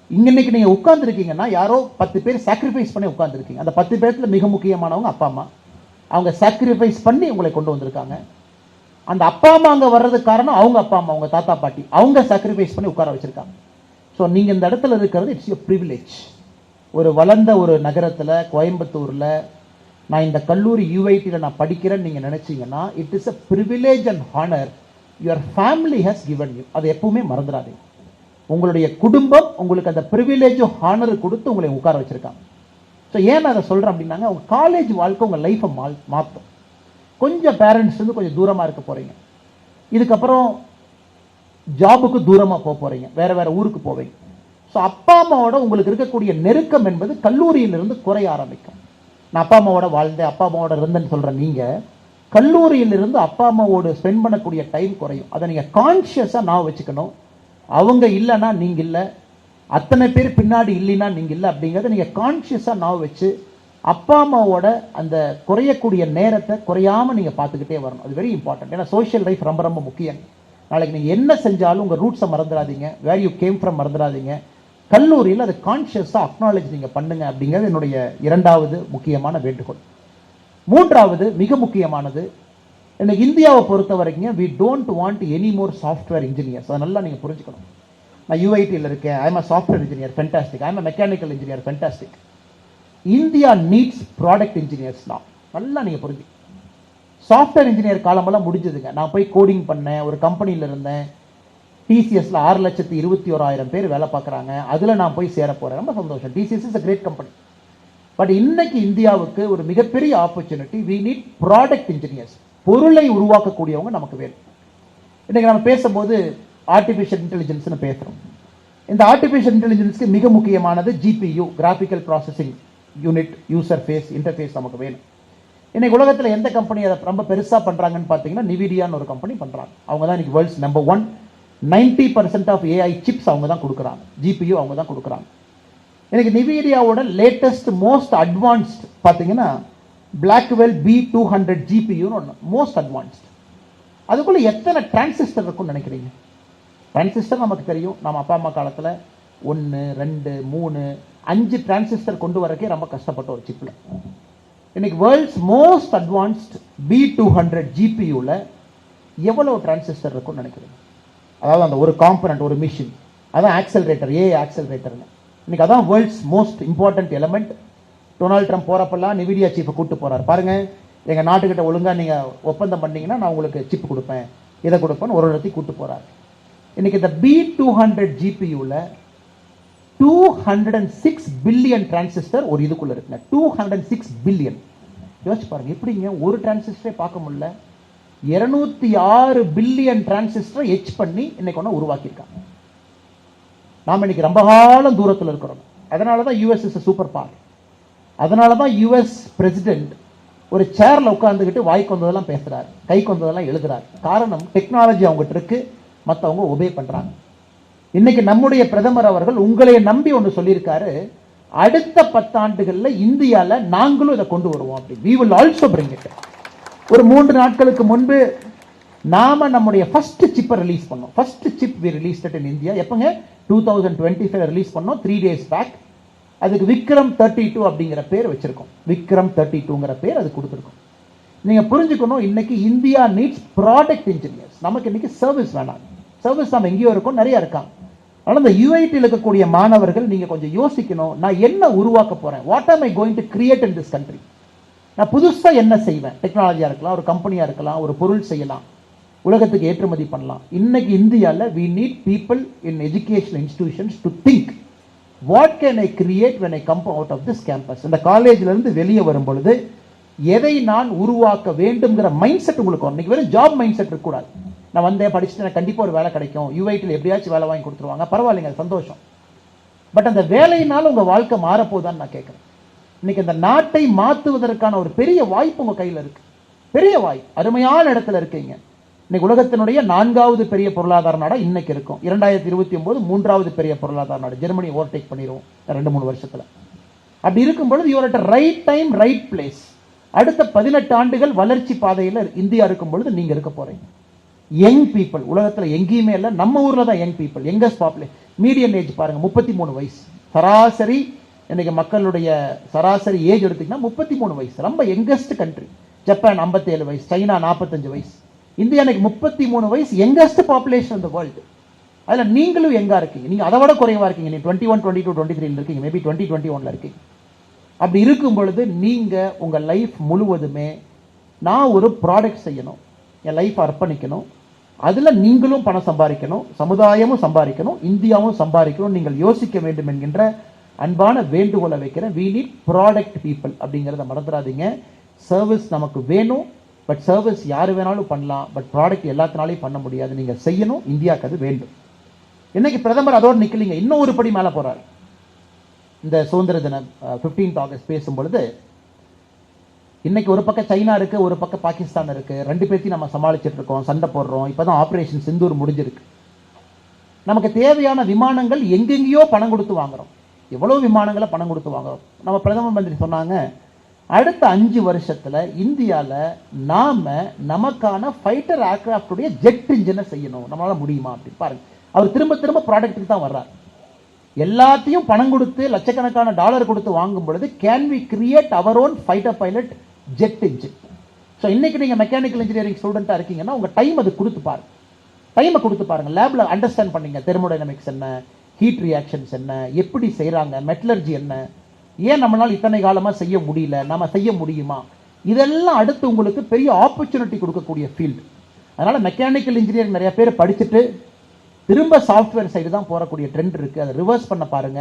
இன்னைக்கு நீங்க உட்கார்ந்துருக்கீங்கன்னா யாரோ 10 பேர் சாக்ரிஃபைஸ் பண்ணி உட்கார்ந்துருக்கீங்க. அந்த 10 பேர்த்துல மிக முக்கியமானவங்க அப்பா அம்மா. அவங்க சாக்ரிஃபைஸ் பண்ணி உங்களை கொண்டு வந்திருக்காங்க. அந்த அப்பா அம்மா அங்க வர்றதுக்கு காரணம் அவங்க அப்பா அம்மா, அவங்க தாத்தா பாட்டி, அவங்க சாக்ரிஃபைஸ் பண்ணி உட்கார வச்சிருக்காங்க. ஸோ நீங்க இந்த இடத்துல இருக்கிறது இட்ஸ் யுவர் ப்ரிவிலேஜ். ஒரு வளர்ந்த ஒரு நகரத்துல, கோயம்புத்தூர்ல நான் இந்த கல்லூரி யூஐடியில் நான் படிக்கிறேன்னு நீங்க நினைச்சீங்கன்னா it is a privilege and honour your family has given you. அதை எப்பவுமே மறந்துடாதீங்க. உங்களுடைய குடும்பம் உங்களுக்கு அந்த ப்ரிவிலேஜ் ஹானர் கொடுத்து உங்களை உட்கார வச்சிருக்காங்க. ஸோ ஏன் நான் அதை சொல்கிறேன் அப்படின்னாங்க, அவங்க காலேஜ் வாழ்க்கை உங்கள் லைஃப்பை மாற்றும். கொஞ்சம் பேரண்ட்ஸ் வந்து கொஞ்சம் தூரமாக இருக்க போகிறீங்க, இதுக்கப்புறம் ஜாபுக்கு தூரமாக போக போகிறீங்க, வேறு வேறு ஊருக்கு போவீங்க. ஸோ அப்பா அம்மாவோட உங்களுக்கு இருக்கக்கூடிய நெருக்கம் என்பது கல்லூரியிலிருந்து குறைய ஆரம்பிக்கும். நான் அப்பா அம்மாவோட வாழ்ந்தேன், அப்பா அம்மாவோட இருந்தேன்னு சொல்கிறேன். நீங்கள் கல்லூரியிலிருந்து அப்பா அம்மாவோட ஸ்பெண்ட் பண்ணக்கூடிய டைம் குறையும். அதை நீங்கள் கான்ஷியஸாக நான் வச்சுக்கணும். அவங்க இல்லைன்னா நீங்கள் இல்லை, அத்தனை பேர் பின்னாடி இல்லைன்னா நீங்கள் இல்லை அப்படிங்கிறத நீங்கள் கான்ஷியஸாக நான் வச்சு அப்பா அம்மாவோட அந்த குறையக்கூடிய நேரத்தை குறையாமல் நீங்கள் பார்த்துக்கிட்டே வரணும். அது வெரி இம்பார்ட்டன்ட். ஏன்னா சோஷியல் லைஃப் ரொம்ப ரொம்ப முக்கியம். நாளைக்கு நீங்கள் என்ன செஞ்சாலும் உங்கள் ரூட்ஸை மறந்துடாதீங்க, வேர் யூ கேம் ஃப்ரம் மறந்துடாதீங்க. கல்லூரியில் அதை கான்ஷியஸாக அக்னாலேஜ் நீங்கள் பண்ணுங்க அப்படிங்கிறது என்னுடைய இரண்டாவது முக்கியமான வேண்டுகோள். மூன்றாவது மிக முக்கியமானது, எனக்கு இந்தியாவை பொறுத்த வரைக்கும் we don't want any more software engineers. அதை நல்லா நீங்கள் புரிஞ்சுக்கணும். நான் யூஐடியில் இருக்கேன், I am a software engineer, fantastic. I am a mechanical engineer, fantastic. India needs product engineers தான். நல்லா நீங்கள் புரிஞ்சு. சாஃப்ட்வேர் இன்ஜினியர் காலமெல்லாம் முடிஞ்சதுங்க. நான் போய் கோடிங் பண்ணேன், ஒரு கம்பெனியில் இருந்தேன், டிசிஎஸ்ல 6,21,000 பேர் வேலை பார்க்குறாங்க, அதில் நான் போய் சேர போகிறேன். ரொம்ப சந்தோஷம். TCS is a great company. But இன்னைக்கு இந்தியாவுக்கு ஒரு மிகப்பெரிய opportunity, we need product engineers. பொருளை உருவாக்கக்கூடியவங்க நமக்கு வேணும். இன்னைக்கு நம்ம பேசும்போது ஆர்டிஃபிஷியல் இன்டெலிஜென்ஸ்னு பேசுகிறோம். இந்த ஆர்டிஃபிஷியல் இன்டெலிஜென்ஸ்க்கு மிக முக்கியமானது GPU, graphical processing unit, user face interface நமக்கு வேணும். இன்னைக்கு உலகத்தில் எந்த கம்பெனி அதை ரொம்ப பெருசாக பண்ணுறாங்கன்னு பார்த்தீங்கன்னா நிவிடியான்னு ஒரு கம்பெனி பண்ணுறாங்க. அவங்க தான் இன்னைக்கு world's number 1. 90% of AI chips அவங்க தான் கொடுக்குறாங்க, ஜிபியு அவங்க தான் கொடுக்குறாங்க. எனக்கு நிவிடியாவோட லேட்டஸ்ட் மோஸ்ட் அட்வான்ஸ்ட் பார்த்தீங்கன்னா பிளாக்வெல் B200 ஜிபியூன்னு ஒன்று, மோஸ்ட் அட்வான்ஸ்ட். அதுக்குள்ளே எத்தனை டிரான்சிஸ்டர் இருக்குன்னு நினைக்கிறீங்க? டிரான்சிஸ்டர் நமக்கு தெரியும், நம்ம அப்பா அம்மா காலத்தில் 1, 2, 3, 5 டிரான்சிஸ்டர் கொண்டு வரக்கே ரொம்ப கஷ்டப்பட்ட ஒரு சிப்பில். இன்னைக்கு வேர்ல்ட்ஸ் மோஸ்ட் அட்வான்ஸ்ட் B200 ஜிபியூவில் எவ்வளோ டிரான்சிஸ்டர் இருக்குன்னு நினைக்கிறீங்க? அதாவது அந்த ஒரு காம்பனண்ட், ஒரு மிஷின், அதான் ஆக்சலரேட்டர், ஏஐ ஆக்சலரேட்டர்னு. இன்னைக்கு அதான் world's most important element. Donald Trump போகிறப்பெல்லாம் நிவிடியா சீஃபை கூப்பிட்டு போகிறார். பாருங்க, எங்கள் நாட்டுக்கிட்ட ஒழுங்காக நீங்கள் ஒப்பந்தம் பண்ணீங்கன்னா நான் உங்களுக்கு சிப் கொடுப்பேன், இதை கொடுப்பேன்னு ஒரு இடத்தையும் கூப்பிட்டு போகிறார். இன்னைக்கு இந்த B200 ஜிபியூவில் 206 பில்லியன் டிரான்சிஸ்டர் ஒரு இதுக்குள்ள இருக்குங்க. 206 பில்லியன். யோசிச்சு பாருங்க, எப்படிங்க ஒரு டிரான்சிஸ்டரை பார்க்க முடியல? 206 பில்லியன் டிரான்சிஸ்டரை எச் பண்ணி இன்னைக்கு ஒன்று உருவாக்கியிருக்காங்க. நாம் இன்னைக்கு ரொம்ப காலம் தூரத்தில் இருக்கிறோம். அதனால தான் யூஎஸ் இஸ் சூப்பர் பவர். அதனால தான் யூஎஸ் பிரசிடென்ட் ஒரு சேர்ல உட்காந்துக்கிட்டு வாய்க்கு வந்ததெல்லாம் பேசுறாரு, கைக்கு வந்ததெல்லாம் எழுதுறாரு. காரணம், டெக்னாலஜி அவங்ககிட்ட இருக்கு, மற்றவங்க ஒபே பண்றாங்க. இன்னைக்கு நம்முடைய பிரதமர் அவர்கள் உங்களை நம்பி ஒன்று சொல்லியிருக்காரு, அடுத்த 10 ஆண்டுகளில் இந்தியாவில் நாங்களும் இதை கொண்டு வருவோம் அப்படி. we will also bring it. ஒரு 3 நாட்களுக்கு முன்பு நாம நம்முடைய ஃபர்ஸ்ட் சிப்பை ரிலீஸ் பண்ணோம். First chip we released it in India. எப்பங்க? 2025 release பண்ணோம், 3 days பேக். அதுக்கு விக்ரம் 32 அப்படிங்கிற பேர் வச்சிருக்கோம். விக்ரம் 32ங்கிற பேர் அது கொடுத்துருக்கோம். நீங்க புரிஞ்சுக்கணும், இன்னைக்கு இந்தியா நீட்ஸ் ப்ராடக்ட் இன்ஜினியர்ஸ். நமக்கு இன்னைக்கு சர்வீஸ் வேணாம். சர்வீஸ் நம்ம எங்கேயோ இருக்கோம், நிறைய இருக்காங்க. அதனால இந்த யூஐடியில் இருக்கக்கூடிய மாணவர்கள் நீங்க கொஞ்சம் யோசிக்கணும், நான் என்ன உருவாக்க போறேன், வாட் ஆம் I going to create in this country. நான் புதுசா என்ன செய்வேன்? டெக்னாலஜியா இருக்கலாம், ஒரு கம்பெனியா இருக்கலாம், ஒரு பொருள் செய்யலாம், உலகத்துக்கு ஏற்றுமதி பண்ணலாம். இன்னைக்கு இந்தியாவில் we need people in educational institutions to think what can I create when I come out of this campus. இந்த காலேஜ்ல இருந்து வெளியே வரும் பொழுது எதை நான் உருவாக்க வேண்டும்ங்கிற மைண்ட் செட் உங்களுக்கு வரும். இன்னைக்கு வெறும் ஜாப் மைண்ட் செட் இருக்கக்கூடாது. நான் வந்தேன், படிச்சுட்டு எனக்கு கண்டிப்பாக ஒரு வேலை கிடைக்கும், யூஐடியில் எப்படியாச்சும் வேலை வாங்கி கொடுத்துருவாங்க, பரவாயில்லைங்க, அது சந்தோஷம். பட் அந்த வேலையினால உங்கள் வாழ்க்கை மாறப்போதான்னு நான் கேட்குறேன். இன்னைக்கு இந்த நாட்டை மாற்றுவதற்கான ஒரு பெரிய வாய்ப்பு உங்கள் கையில் இருக்கு. பெரிய வாய்ப்பு, அருமையான இடத்துல இருக்கீங்க. இன்னைக்கு உலகத்தினுடைய 4வது பெரிய பொருளாதார நாடா இன்னைக்கு இருக்கும். 2029 3வது பெரிய பொருளாதார நாடு ஜெர்மனி ஓவர்டேக் பண்ணிடுவோம் 2-3 வருஷத்துல. அப்படி இருக்கும் பொழுது you're at right time, right place. அடுத்த 18 ஆண்டுகள் வளர்ச்சி பாதையில் இந்தியா இருக்கும் பொழுது நீங்க இருக்க போறீங்க. யங் பீப்புள் உலகத்தில் எங்கேயுமே இல்லை, நம்ம ஊர்ல தான் young people. Youngest population, median age பாருங்க 33 வயசு. சராசரி இன்னைக்கு மக்களுடைய சராசரி ஏஜ் எடுத்தீங்கன்னா 33 வயசு. ரொம்ப யங்கஸ்ட் கண்ட்ரி. ஜப்பான் 57 வயசு, சைனா 45 வயசு, இந்தியா இன்னைக்கு 33 வயசு. யங்கஸ்ட் பாப்புலேஷன் இந்த வேர்ல்டு. அதுல நீங்களும் எங்கா இருக்கீங்க? நீங்க அதை விட குறைவா இருக்கீங்க. நீங்க 21, 22, 23 இருக்கீங்க, மேபி 2021 இருக்கீங்க. அப்படி இருக்கும் பொழுது நீங்க உங்க லைஃப் முழுவதுமே நான் ஒரு ப்ராடக்ட் செய்யணும், என் லைஃப் அர்ப்பணிக்கணும், அதுல நீங்களும் பணம் சம்பாதிக்கணும், சமுதாயமும் சம்பாதிக்கணும், இந்தியாவும் சம்பாதிக்கணும், நீங்கள் யோசிக்க வேண்டும் என்கின்ற அன்பான வேண்டுகோளை வைக்கிறேன், we need product people அப்படிங்கிறத மறந்துடாதீங்க. சர்வீஸ் நமக்கு வேணும், பட் சர்வீஸ் யார் வேணாலும் பண்ணலாம், பட் ப்ராடக்ட் எல்லாத்தினாலையும் பண்ண முடியாது. நீங்க செய்யணும், இந்தியாவுக்கு அது வேண்டும். இன்னைக்கு பிரதமர் அதோடு நிக்கலீங்க, இன்னும் ஒரு படி மேலே போறாரு. இந்த சுதந்திர தினம் 15th ஆகஸ்ட் பேசும்பொழுது இன்னைக்கு ஒரு பக்கம் சைனா இருக்கு, ஒரு பக்கம் பாகிஸ்தான் இருக்கு, ரெண்டு பேர்த்தையும் நம்ம சமாளிச்சுட்டு இருக்கோம், சண்டை போடுறோம். இப்பதான் ஆபரேஷன் சிந்தூர் முடிஞ்சிருக்கு. நமக்கு தேவையான விமானங்கள் எங்கெங்கேயோ பணம் கொடுத்து வாங்குறோம். எவ்வளவு விமானங்களை பணம் கொடுத்து வாங்குறோம். நம்ம பிரதம மந்திரி சொன்னாங்க, அடுத்த 5 வருஷத்துல இந்தியால நாம நமக்கான ஃபைட்டர் ஏர்கிராஃப்டுடைய ஜெட் இன்ஜினை செய்யணும். நம்மளால முடியுமா அப்படின்னு பாருங்க. அவர் திரும்ப திரும்ப ப்ராடக்ட்டுக்கு தான் வர்றார். எல்லாத்தையும் பணம் கொடுத்து லட்சக்கணக்கான டாலர் கொடுத்து வாங்கும் பொழுது can we create our own fighter pilot jet engine. So இன்னைக்கு நீங்க மெக்கானிக்கல் இன்ஜினியரிங் ஸ்டூடெண்டா இருக்கீங்கன்னா உங்க டைம் அது கொடுத்து பாருங்க. டைமை கொடுத்து பாருங்க. லேப்ல அண்டர்ஸ்டாண்ட் பண்ணீங்க, தெர்மோடைனமிக்ஸ் என்ன, ஹீட் ரியாக்ஷன்ஸ் என்ன, எப்படி செய்யறாங்க, மெட்டலர்ஜி என்ன, ஏன் நம்மளால இத்தனை காலமா செய்ய முடியல, நாம செய்ய முடியுமா, இதெல்லாம் அடுத்து உங்களுக்கு பெரிய ஆப்பர்ச்சுனிட்டி கொடுக்கக்கூடிய ஃபீல்டு. அதனால மெக்கானிக்கல் இன்ஜினியரிங் நிறைய பேர் படிச்சுட்டு திரும்ப சாஃப்ட்வேர் சைடு தான் போறக்கூடிய ட்ரெண்ட் இருக்கு. அதை ரிவர்ஸ் பண்ண பாருங்க.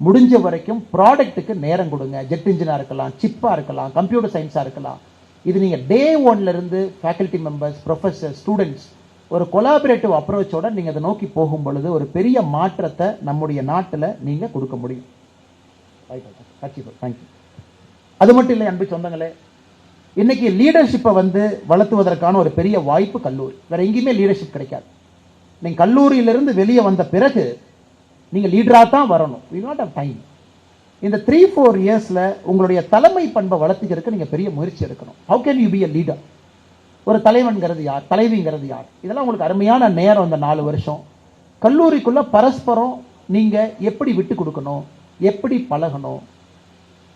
முடிஞ்ச வரைக்கும் ப்ராடக்ட்டுக்கு நேரம் கொடுங்க. ஜெட் இன்ஜினா இருக்கலாம், சிப்பா இருக்கலாம், கம்ப்யூட்டர் சயின்ஸா இருக்கலாம். இது நீங்க டே 1ல இருந்து ஃபேக்கல்டி மெம்பர்ஸ், ப்ரொஃபசர், ஸ்டூடெண்ட்ஸ் ஒரு கொலாபரேட்டிவ் அப்ரோச்சோட நீங்க அதை நோக்கி போகும் பொழுது ஒரு பெரிய மாற்றத்தை நம்முடைய நாட்டில் நீங்க கொடுக்க முடியும். அது மட்டும் இல்லை அன்பு சொந்தங்களே, இன்னைக்கு லீடர்ஷிப்பை வளர்த்துவதற்கான ஒரு பெரிய வாய்ப்பு கல்லூரி. வேற எங்கேயுமே லீடர்ஷிப் கிடைக்காது. நீங்க கல்லூரியிலிருந்து வெளியே வந்த பிறகு நீங்க லீடரா தான் வரணும். we not have time. இந்த 3-4 இயர்ஸ்ல உங்களுடைய தலைமை பண்பை வளர்த்துக்கிறதுக்கு நீங்க பெரிய முயற்சி எடுக்கணும். how can you be a leader? ஒரு தலைவன்கிறது யார், தலைவிங்கிறது யார், இதெல்லாம் உங்களுக்கு அருமையான நேரம். இந்த 4 வருஷம் கல்லூரிக்குள்ள பரஸ்பரம் நீங்க எப்படி விட்டு கொடுக்கணும், எப்படி பழகணும்,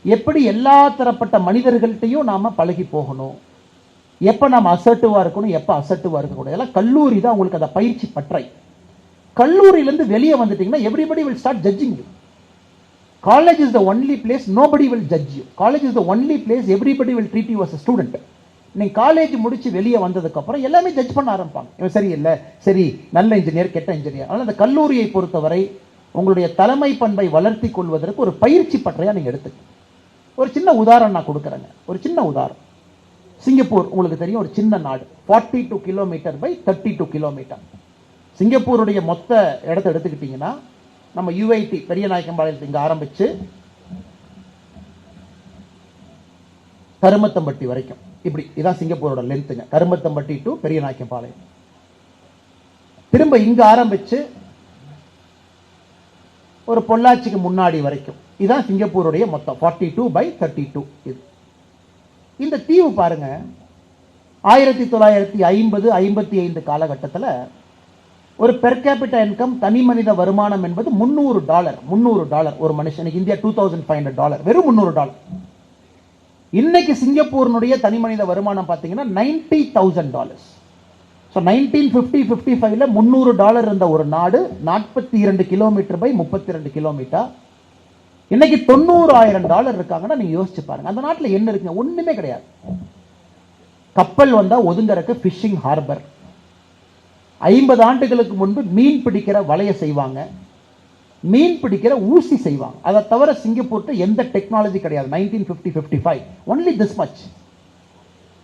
எப்படி எல்லா தரப்பட்ட மனிதர்கள்ட்டையும் நாம பழகி போகணும், எப்ப நாம அசர்ட்டிவா இருக்கணும், எப்ப அசர்ட்டிவா இருக்கக்கூடாது, எல்லாம் கல்லூரி தான் உங்களுக்கு அந்த பயிற்சி பற்றை. கல்லூரியிலிருந்து வெளியே வந்துட்டீங்கன்னா everybody will start judging you. College is the only place nobody will judge you. College is the only place everybody will treat you as a student. நீங்க காலேஜ் முடிச்சு வெளியே வந்ததுக்கு அப்புறம் எல்லாமே ஜட்ஜ் பண்ண ஆரம்பிப்பாங்க. இவன் சரி இல்லை, சரி நல்ல இன்ஜினியர், கெட்ட இன்ஜினியர். அதனால அந்த கல்லூரியை பொறுத்தவரை உங்களுடைய தலைமை பண்பை வளர்த்தி கொள்வதற்கு ஒரு பயிற்சி பற்றையா நீங்க எடுத்துக்க. ஒரு சின்ன உதாரணம் நான் கொடுக்குறேங்க. ஒரு சின்ன உதாரணம். சிங்கப்பூர் உங்களுக்கு தெரியும், ஒரு சின்ன நாடு. 42 கிலோமீட்டர் பை 32 கிலோமீட்டர். சிங்கப்பூருடைய மொத்த இடத்தை எடுத்துக்கிட்டீங்கன்னா நம்ம யுஐடி பெரிய நாயக்கம்பாளையத்தில் இங்க ஆரம்பிச்சு கருமத்தம்பட்டி வரைக்கும், இப்படி இதான் சிங்கப்பூரோட லென்த்துங்க. கருமத்தம்பட்டி டு பெரிய நாயக்கம்பாளையம். திரும்ப இங்க ஆரம்பிச்சு ஒரு பொள்ளாச்சிக்கு முன்னாடி வரைக்கும், இதான் சிங்கப்பூருடைய மொத்தம் 42 by 32. இது இந்த தீவு பாருங்க, 1950-55 காலகட்டத்தில் ஒரு பெர் கேபிட்டா இன்கம், தனி மனித வருமானம் என்பது $300 ஒரு மனுஷனுக்கு. இந்தியா $2500, வெறும் $300. இன்னைக்கு சிங்கப்பூரினுடைய தனி மனித வருமானம் பார்த்தீங்கன்னா $90,000. ஸோ 1950-55ல $300 இருந்த ஒரு நாடு 42 கிலோமீட்டர் பை 32 கிலோமீட்டர். இன்னைக்கு $90,000 இருக்காங்கன்னா நீங்க யோசிச்சு பாருங்க. அந்த நாட்டில் என்ன இருக்குங்க? ஒண்ணுமே கிடையாது. கப்பல் வந்தா ஒதுங்கறக்கு ஃபிஷிங் ஹார்பர். 50 ஆண்டுகளுக்கு முன்பு மீன் பிடிக்கிற வலைய செய்வாங்க, மீன் பிடிக்கிற ஊசி செய்வாங்க. அதை தவிர சிங்கப்பூர்ட்ட எந்த டெக்னாலஜி கிடையாது. 1950-55 ஒன்லி திஸ் மச்.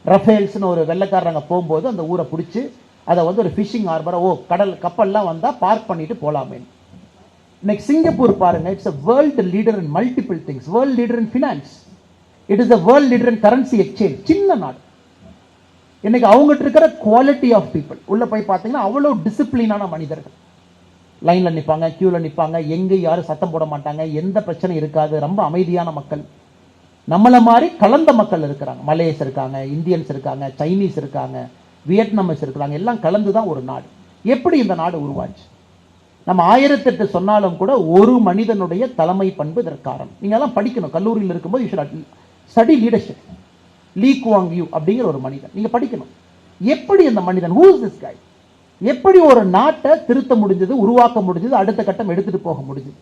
ரஃபேல்ஸ்னு ஒரு வெள்ளைக்காரங்க போகும்போது அந்த ஊரை பிடிச்சி அதை ஒரு ஃபிஷிங் ஹார்பரை, கடல் கப்பல்லாம் வந்தா பார்க் பண்ணிட்டு போலாமே. இன்னைக்கு சிங்கப்பூர் பாருங்க, it's a world leader in multiple things. World leader in finance. It is a world leader in currency exchange. சின்ன நாடு. இன்னைக்கு அவங்ககிட்ட இருக்கிற குவாலிட்டி ஆஃப் பீப்புள் உள்ள போய் பார்த்தீங்கன்னா அவ்வளோ டிசிப்ளினான மனிதர்கள். லைன்ல நிற்பாங்க, கியூல நிற்பாங்க, எங்க யாரும் சத்தம் போட மாட்டாங்க, எந்த பிரச்சனை இருக்காது. ரொம்ப அமைதியான மக்கள். நம்மள மாதிரி கலந்த மக்கள் இருக்கிறாங்க. மலேயஸ் இருக்காங்க, இந்தியன்ஸ் இருக்காங்க, சைனீஸ் இருக்காங்க, வியட்நாமஸ் இருக்கிறாங்க. எல்லாம் கலந்து தான் ஒரு நாடு. எப்படி இந்த நாடு உருவாச்சு? நம்ம 1008 சொன்னாலும் கூட ஒரு மனிதனுடைய தலைமை பண்பு இதற்கு காரணம். நீங்க எல்லாம் படிக்கணும். கல்லூரியில் இருக்கும்போது you should study leadership. Lee Kuan Yew அப்படிங்கிற ஒரு மனிதன் நீங்க படிக்கணும். எப்படி அந்த மனிதன், ஹூ இஸ் திஸ் கை, எப்படி ஒரு நாட்டை திருத்த முடிஞ்சது, உருவாக்க முடிஞ்சது, அடுத்த கட்டம் எடுத்துட்டு போக முடிஞ்சது.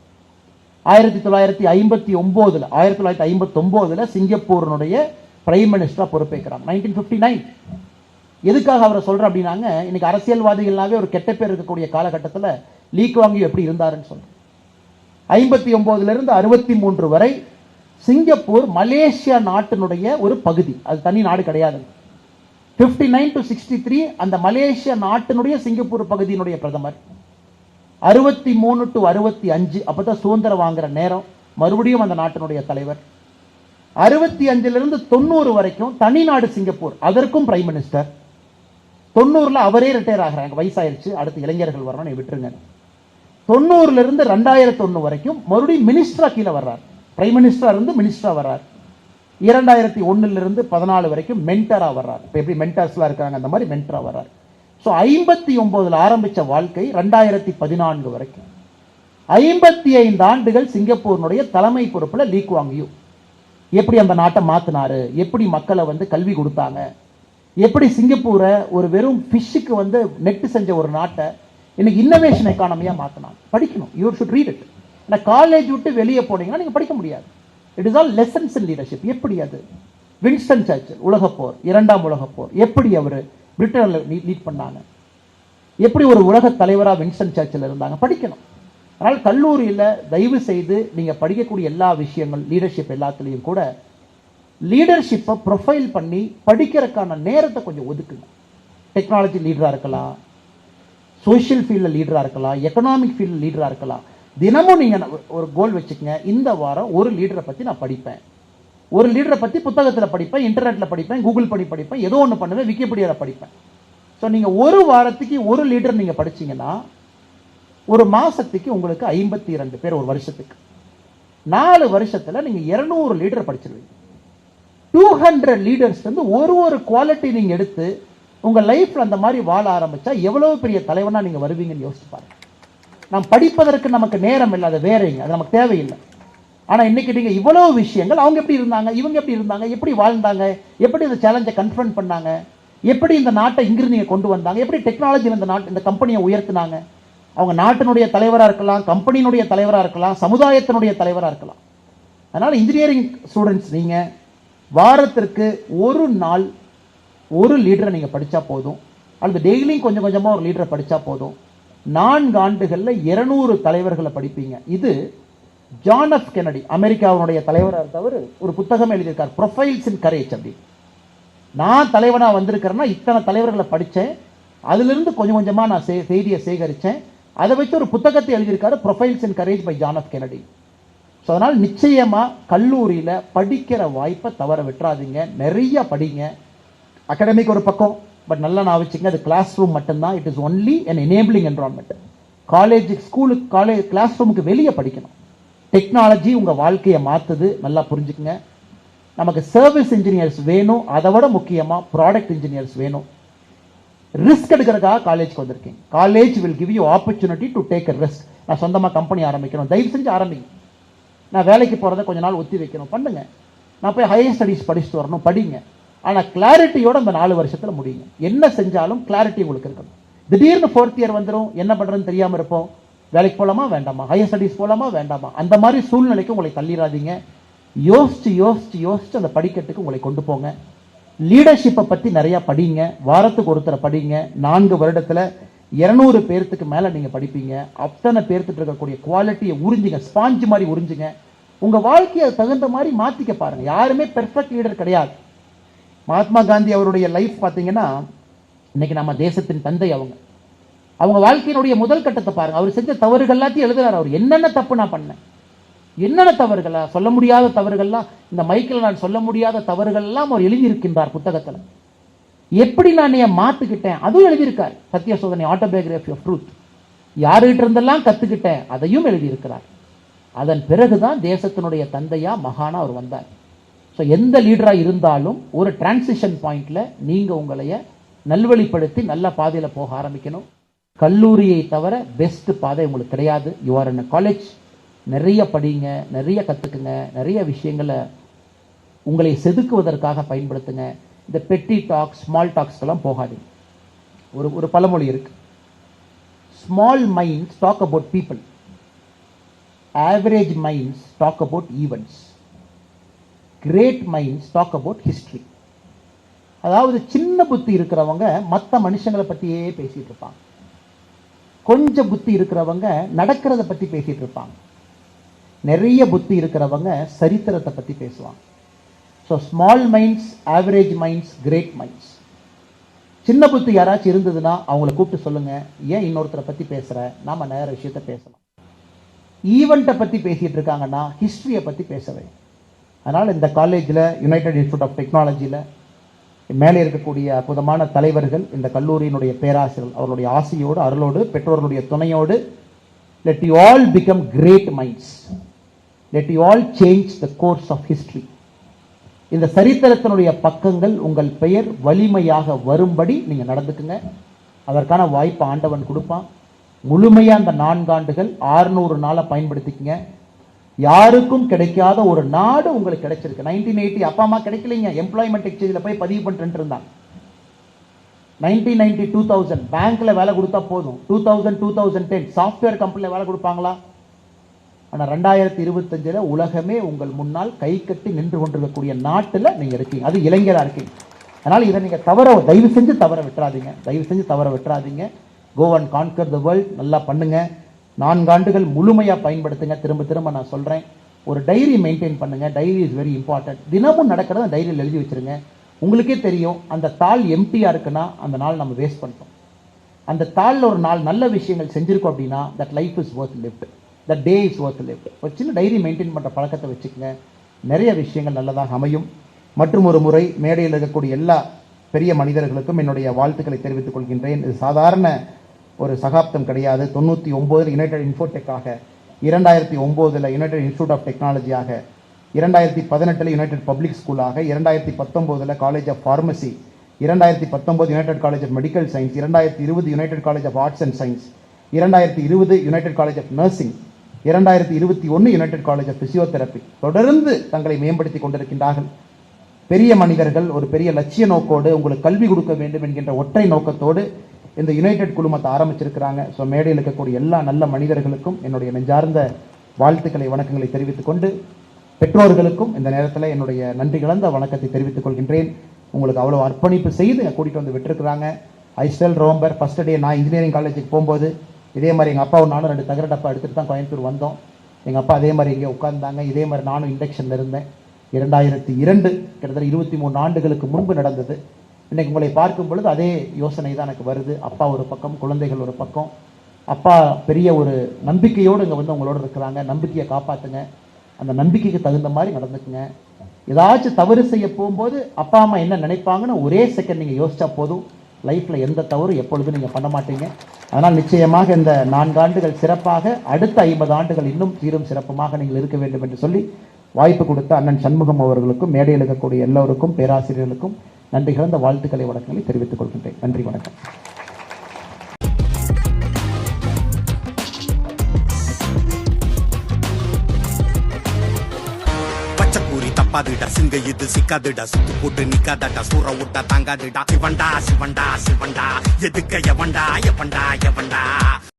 1959 சிங்கப்பூரினுடைய பிரைம் மினிஸ்டரா பொறுப்பேற்கிறாங்க. 1959 எதுக்காக அவரை சொல்றேன் அப்படின்னாங்க, இன்னைக்கு அரசியல்வாதிகள்னாவே ஒரு கெட்ட பேர் இருக்கக்கூடிய காலகட்டத்தில் லீ குவாங் யூ எப்படி இருந்தாருன்னு சொல்றேன். 59 63 வரை சிங்கப்பூர் மலேசியா நாட்டினுடைய ஒரு பகுதி, அது தனி நாடு கிடையாது. 59 to 63 அந்த மலேசியா நாட்டினுடைய சிங்கப்பூர் பகுதியினுடைய பிரதமர். 63 to 65 அப்பதான் சுதந்திரம் வாங்குற நேரம், மறுபடியும் அந்த நாட்டினுடைய தலைவர். 65 90 வரைக்கும் தனி நாடு சிங்கப்பூர், அதற்கும் பிரைம் மினிஸ்டர். 90 அவரே ரிட்டையர் ஆகிறாங்க, வயசாயிருச்சு, அடுத்து இளைஞர்கள் வரணும், விட்டுருங்க. 90 2001 வரைக்கும் மறுபடியும் மினிஸ்டரா கீழே வர்றார், பிரைம் மினிஸ்டரா இருந்து மினிஸ்டரா வர்றார். 2001 14 வரைக்கும் மென்டரா வர்றார். இப்போ எப்படி மென்டர்ஸ்லாம் இருக்காங்க அந்த மாதிரி மென்டரா வர்றார். ஸோ 59 ஆரம்பிச்ச வாழ்க்கை 2014 வரைக்கும் 55 ஆண்டுகள் சிங்கப்பூரினுடைய தலைமை பொறுப்புல லீ குவாங் யூ எப்படி அந்த நாட்டை மாத்தினாரு, எப்படி மக்களை கல்வி கொடுத்தாங்க, எப்படி சிங்கப்பூரை ஒரு வெறும் ஃபிஷ்ஷுக்கு நெட் செஞ்ச ஒரு நாட்டை இன்னைக்கு இன்னோவேஷன் எக்கானமியா மாத்தினாங்க. படிக்கணும், யூ ஷுட் ரீட் இட். ஏன்னா காலேஜ் விட்டு வெளியே போனீங்கன்னா நீங்க படிக்க முடியாது. It is all lessons in leadership. எப்படி அது வின்ஸ்டன் சர்ச்சில் உலகப்போர், 2ஆம் உலகப்போர், எப்படி அவர் பிரிட்டன்ல லீட் பண்ணாங்க, எப்படி ஒரு உலக தலைவரா வின்ஸ்டன் சர்ச்சில் இருந்தாங்க, படிக்கணும். அதனால் கல்லூரியில் தயவு செய்து நீங்க படிக்கக்கூடிய எல்லா விஷயங்கள் லீடர்ஷிப் எல்லாத்துலேயும் கூட லீடர்ஷிப்பை ப்ரொஃபைல் பண்ணி படிக்கிறதுக்கான நேரத்தை கொஞ்சம் ஒதுக்குங்க. டெக்னாலஜி லீடரா இருக்கலாம், சோஷியல் ஃபீல்டில் லீடரா இருக்கலாம், எக்கனாமிக் ஃபீல்டில் லீடரா இருக்கலாம். தினமும் நீங்க ஒரு கோல் வச்சுக்கங்க, இந்த வாரம் ஒரு லீடரை பத்தி நான் படிப்பேன், ஒரு லீடரை பத்தி புத்தகத்தில் படிப்பேன், இன்டர்நெட்ல படிப்பேன், கூகுள் பண்ணி படிப்பேன், ஏதோ ஒன்று பண்ணுவேன், விக்கிபீடியாவில் படிப்பேன். ஸோ நீங்க ஒரு வாரத்துக்கு ஒரு லீடர் நீங்க படிச்சீங்கன்னா ஒரு மாசத்துக்கு உங்களுக்கு 52 பேர், ஒரு வருஷத்துக்கு 4 வருஷத்துல நீங்க 200 லீடர் படிச்சிருவீங்க. 200 லீடர்ஸ் ஒரு குவாலிட்டி நீங்க எடுத்து உங்க லைஃப்ல அந்த மாதிரி வாழ ஆரம்பிச்சா எவ்வளவு பெரிய தலைவனா நீங்க வருவீங்கன்னு யோசிச்சு பாருங்க. நாம் படிப்பதற்கு நமக்கு நேரம் இல்லை, அது வேறங்க, அது நமக்கு தேவையில்லை. ஆனா இன்னைக்கு நீங்க இவ்வளவு விஷயங்கள், அவங்க எப்படி இருந்தாங்க, இவங்க எப்படி இருந்தாங்க, எப்படி வாழ்ந்தாங்க, எப்படி இந்த சேலஞ்சை கன்ஃபரண்ட் பண்ணாங்க, எப்படி இந்த நாட்டை இங்கிருந்து நீங்க கொண்டு வந்தாங்க, எப்படி டெக்னாலஜியில் இந்த கம்பெனியை உயர்த்தினாங்க. அவங்க நாட்டினுடைய தலைவராக இருக்கலாம், கம்பெனியினுடைய தலைவராக இருக்கலாம், சமுதாயத்தினுடைய தலைவராக இருக்கலாம். அதனால இன்ஜினியரிங் ஸ்டூடெண்ட்ஸ் நீங்க வாரத்திற்கு ஒரு நாள் ஒரு லீடரை நீங்க படிச்சா போதும், அல்லது டெய்லியும் கொஞ்சம் கொஞ்சமா ஒரு லீடரை படிச்சா போதும். 4 ஆண்டுகள்ல 200 தலைவர்களை படிப்பீங்க. இது ஜான் எஃப் கென்னடி, அமெரிக்காவுடைய தலைவராக இருந்தவர், ஒரு புத்தகம் எழுதியிருக்கார், ப்ரொஃபைல்ஸ் இன் கரேஜ். அப்படி நான் தலைவனா வந்திருக்கிறேன்னா இத்தனை தலைவர்களை படித்தேன், அதுல இருந்து கொஞ்சம் கொஞ்சமா நான் செய்தியை சேகரித்தேன், அதை வச்சு ஒரு புத்தகத்தை எழுதியிருக்காரு, profiles in courage by John F Kennedy. So அதனால் நிச்சயமா கல்லூரியில படிக்கிற வாய்ப்பை தவற விட்டுறாதீங்க, நிறைய படிங்க. அகாடமிக் ஒரு பக்கம், பட் நல்லா நான் வச்சுங்க, அது கிளாஸ் ரூம் மட்டும்தான். It is only an enabling environment. College, ஸ்கூலுக்கு, காலேஜ் கிளாஸ் ரூமுக்கு வெளியே படிக்கணும். டெக்னாலஜி உங்க வாழ்க்கையை மாத்துது, நல்லா புரிஞ்சுக்குங்க. நமக்கு சர்வீஸ் இன்ஜினியர்ஸ் வேணும், அதை விட முக்கியமா ப்ராடக்ட் இன்ஜினியர்ஸ் வேணும். ரிஸ்க் எடுக்கிறதுக்காக காலேஜ்க்கு வந்திருக்கீங்க. College will give you opportunity to take a risk. நான் சொந்தமா கம்பெனி ஆரம்பிக்கணும், தயவு செஞ்சு ஆரம்பிங்க. நான் வேலைக்கு போறதை கொஞ்ச நாள் ஒத்தி வைக்கணும், பண்ணுங்க. நான் போய் ஹையர் ஸ்டடீஸ் படிச்சுட்டு வரணும், படிங்க. ஆனா கிளாரிட்டியோட அந்த 4 வருஷத்துல முடியுங்க. என்ன செஞ்சாலும் கிளாரிட்டி உங்களுக்கு இருக்கணும். திடீர்னு 4th இயர் வந்துடும், என்ன பண்றதுன்னு தெரியாம இருப்போம், வேலைக்கு போலாமா வேண்டாமா, ஹையர் ஸ்டடீஸ் போலாமா வேண்டாமா, அந்த மாதிரி சூழ்நிலைக்கு உங்களை தள்ளிடாதீங்க. யோசிச்சு யோசிச்சு யோசிச்சு அந்த படிக்கட்டுக்கு உங்களை கொண்டு போங்க. லீடர்ஷிப்பை பத்தி நிறைய படிங்க, வாரத்துக்கு ஒருத்தரை படிங்க. 4 வருடத்துல 200 பேர்த்துக்கு மேல நீங்க படிப்பீங்க. அத்தனை பேர்த்துட்டு இருக்கக்கூடிய குவாலிட்டியை உறிஞ்சுங்க, ஸ்பாஞ்ச் மாதிரி உறிஞ்சுங்க. உங்க வாழ்க்கையை தகுந்த மாதிரி மாத்திக்க பாருங்க. யாருமே பெர்ஃபெக்ட் லீடர் கிடையாது. மகாத்மா காந்தி அவருடைய லைஃப் பார்த்தீங்கன்னா, இன்னைக்கு நம்ம தேசத்தின் தந்தை அவங்க வாழ்க்கையினுடைய முதல் கட்டத்தை பாருங்க. அவர் செஞ்ச தவறுகள் எல்லாத்தையும் எழுதுறாரு. அவர் என்னென்ன தப்பு நான் பண்ணேன், என்னென்ன தவறுகளா, சொல்ல முடியாத தவறுகள்லாம், இந்த மைக்கில் நான் சொல்ல முடியாத தவறுகள் எல்லாம் அவர் எழுதியிருக்கின்றார் புத்தகத்தில். எப்படி நான் மாத்துக்கிட்டேன் அதுவும் எழுதியிருக்கார். சத்திய சோதனை, ஆட்டோபயோகிராஃபி ஆஃப் ட்ரூத். யாருகிட்ட இருந்தெல்லாம் கத்துக்கிட்டேன் அதையும் எழுதியிருக்கிறார். அதன் பிறகுதான் தேசத்தினுடைய தந்தையா மகானா அவர் வந்தார். ஸோ எந்த லீடராக இருந்தாலும் ஒரு டிரான்சிஷன் பாயிண்ட்ல நீங்க உங்களைய நல்வழிப்படுத்தி நல்ல பாதையில் போக ஆரம்பிக்கணும். கல்லூரியை தவிர பெஸ்ட் பாதை உங்களுக்கு கிடையாது. You are in college. நிறைய படிங்க, நிறைய கத்துக்குங்க, நிறைய விஷயங்களை உங்களை செதுக்குவதற்காக பயன்படுத்துங்க. இந்த பெட்டி டாக்ஸ், ஸ்மால் டாக்ஸ்க்கெல்லாம் போகாதீங்க. ஒரு பழமொழி இருக்கு, small minds talk about people, average minds talk about events, great minds talk about history. அதாவது சின்ன புத்தி இருக்கிறவங்க மற்ற மனுஷங்களை பத்தியே பேசிட்டு இருப்பாங்க, கொஞ்சம் புத்தி இருக்கிறவங்க நடக்கிறத பத்தி பேசிட்டு இருப்பாங்க. நிறைய புத்தி இருக்கிறவங்க சரித்திரத்தை பற்றி பேசுவாங்க. So small minds, average minds, great minds. சின்ன புத்தி யாராச்சும் இருந்ததுன்னா அவங்கள கூப்பிட்டு சொல்லுங்க, ஏன் இன்னொருத்தரை பற்றி பேசுகிற, நாம நேர விஷயத்த பேசலாம். ஈவெண்ட்டை பற்றி பேசிகிட்டு இருக்காங்கன்னா ஹிஸ்ட்ரியை பற்றி பேசவே. அதனால் இந்த காலேஜில், யுனைடெட் இன்ஸ்டியூட் ஆஃப் டெக்னாலஜியில் மேலே இருக்கக்கூடிய அற்புதமான தலைவர்கள், இந்த கல்லூரியினுடைய பேராசிரியர்கள், அவர்களுடைய ஆசையோடு, அருளோடு, பெற்றோர்களுடைய துணையோடு, let you all become great minds, let you all change the course of history. இந்த சரித்திரத்தினுடைய பக்கங்கள் உங்கள் பெயர் வலிமையாக வரும்படி நீங்க நடந்துக்குங்க. அதற்கான வாய்ப்பு ஆண்டவன் கொடுப்பான். முழுமையா அந்த 4 ஆண்டுகள் 600 நாளை பயன்படுத்திக்கங்க. யாருக்கும் கிடைக்காத ஒரு நாடு உங்களுக்கு கிடைச்சிருக்கு. 1980 அப்பா அம்மா கிடைக்கலைங்க, எம்ப்ளாய்மெண்ட் எக்ஸ்சேஞ்சில் போய் பதிவு பண்ணிட்டு இருந்தாங்க. 1990 2000 பேங்க்ல வேலை கொடுத்தா போதும். 2000 2010 சாஃப்ட்வேர் கம்பெனியில் வேலை கொடுப்பாங்களா? ஆனால் 2025 உலகமே உங்கள் முன்னால் கை கட்டி நின்று கொண்டிருக்கக்கூடிய நாட்டில் நீங்க இருக்கீங்க. அது இளைஞராக இருக்கீங்க. அதனால இதை நீங்க தயவு செஞ்சு தவற விட்டுறாதீங்க. தயவு செஞ்சு தவற விட்டுறாதீங்க. Go and conquer the world. நல்லா பண்ணுங்க. 4 ஆண்டுகள் முழுமையாக பயன்படுத்துங்க. திரும்ப திரும்ப நான் சொல்கிறேன், ஒரு டைரி மெயின்டைன் பண்ணுங்க. Diary is very important. தினமும் நடக்கிறத டைரியில் எழுதி வச்சிருங்க. உங்களுக்கே தெரியும், அந்த தாள் எம்டியாக இருக்குன்னா அந்த நாள் நம்ம வேஸ்ட் பண்ணிட்டோம். அந்த தாளில் ஒரு 4 நல்ல விஷயங்கள் செஞ்சுருக்கோம் அப்படின்னா that life is worth lived, that day is worth lived. ஒரு சின்ன டைரி மெயின்டைன் பண்ணுற பழக்கத்தை வச்சுக்கோங்க. நிறைய விஷயங்கள் நல்லதாக அமையும். மற்றும் ஒரு முறை மேடையில் இருக்கக்கூடிய எல்லா பெரிய மனிதர்களுக்கும் என்னுடைய வாழ்த்துக்களை தெரிவித்துக் கொள்கின்றேன். இது சாதாரண ஒரு சகாப்தம் கிடையாது. 99 யுனைடெட் இன்ஃபோடெக்காக, 2009 யுனைடெட் இன்ஸ்டியூட் ஆஃப் டெக்னாலஜியாக, 2018 யுனைடெட் பப்ளிக் ஸ்கூலாக, 2019 College of Pharmacy, 2019 United College of Medical Science, 2020 United College of Arts and Science, 2020 United College of Nursing, 2021 United College of Physiotherapy தொடர்ந்து தங்களை மேம்படுத்திக் கொண்டிருக்கின்றார்கள். பெரிய மனிதர்கள் ஒரு பெரிய லட்சிய நோக்கோடு உங்களுக்கு கல்வி கொடுக்க வேண்டும் என்கின்ற ஒற்றை நோக்கத்தோடு இந்த யுனைடெட் குழுமத்தை ஆரம்பிச்சிருக்கிறாங்க. ஸோ மேடையில் இருக்கக்கூடிய எல்லா நல்ல மனிதர்களுக்கும் என்னுடைய நெஞ்சார்ந்த வாழ்த்துக்களை, வணக்கங்களை தெரிவித்துக் கொண்டு, பெற்றோர்களுக்கும் இந்த நேரத்தில் என்னுடைய நன்றி கலந்த வணக்கத்தை தெரிவித்துக் கொள்கின்றேன். உங்களுக்கு அவ்வளோ அர்ப்பணிப்பு செய்து கூட்டிகிட்டு வந்து விட்டுருக்குறாங்க. I still remember first day நான் இன்ஜினியரிங் காலேஜுக்கு போகும்போது இதே மாதிரி எங்கள் அப்பாவும் நானும் 2 தகர டப்பா எடுத்துகிட்டு தான் கோயம்புத்தூர் வந்தோம். எங்கள் அப்பா அதே மாதிரி இங்கே உட்கார்ந்தாங்க. இதே மாதிரி நானும் இண்டக்ஷனில் இருந்தேன். 2002 கிட்டத்தட்ட 23 ஆண்டுகளுக்கு முன்பு நடந்தது. இன்னைக்கு உங்களை பார்க்கும் பொழுது அதே யோசனை தான் எனக்கு வருது. அப்பா ஒரு பக்கம், குழந்தைகள் ஒரு பக்கம். அப்பா பெரிய ஒரு நம்பிக்கையோடு இங்கே வந்து உங்களோட இருக்கிறாங்க. நம்பிக்கையை காப்பாற்றுங்க. அந்த நம்பிக்கைக்கு தகுந்த மாதிரி நடந்துக்குங்க. ஏதாச்சும் தவறு செய்ய போகும்போது அப்பா அம்மா என்ன நினைப்பாங்கன்னு ஒரே செகண்ட் நீங்கள் யோசிச்சா போதும். லைஃப்பில் எந்த தவறு எப்பொழுதும் நீங்கள் பண்ண மாட்டீங்க. அதனால் நிச்சயமாக இந்த 4 ஆண்டுகள் சிறப்பாக, அடுத்த 50 ஆண்டுகள் இன்னும் சீரும் சிறப்புமாக நீங்கள் இருக்க வேண்டும் என்று சொல்லி வாய்ப்பு கொடுத்த அண்ணன் சண்முகம் அவர்களுக்கும், மேடையில் இருக்கக்கூடிய எல்லோருக்கும், பேராசிரியர்களுக்கும் நன்றி கலந்த வாழ்த்துக்களை, வணக்கங்களை தெரிவித்துக் கொள்கின்றேன். நன்றி, வணக்கம். தப்பாதுடா சிங்க இது சிக்காதுடா, சுத்து போட்டு நிக்காதடா, சூற விட்டா தாங்காதுடா. சிவண்டா சிவண்டா சிவண்டா, எதுக்க எவண்டா எவண்டா எவண்டா.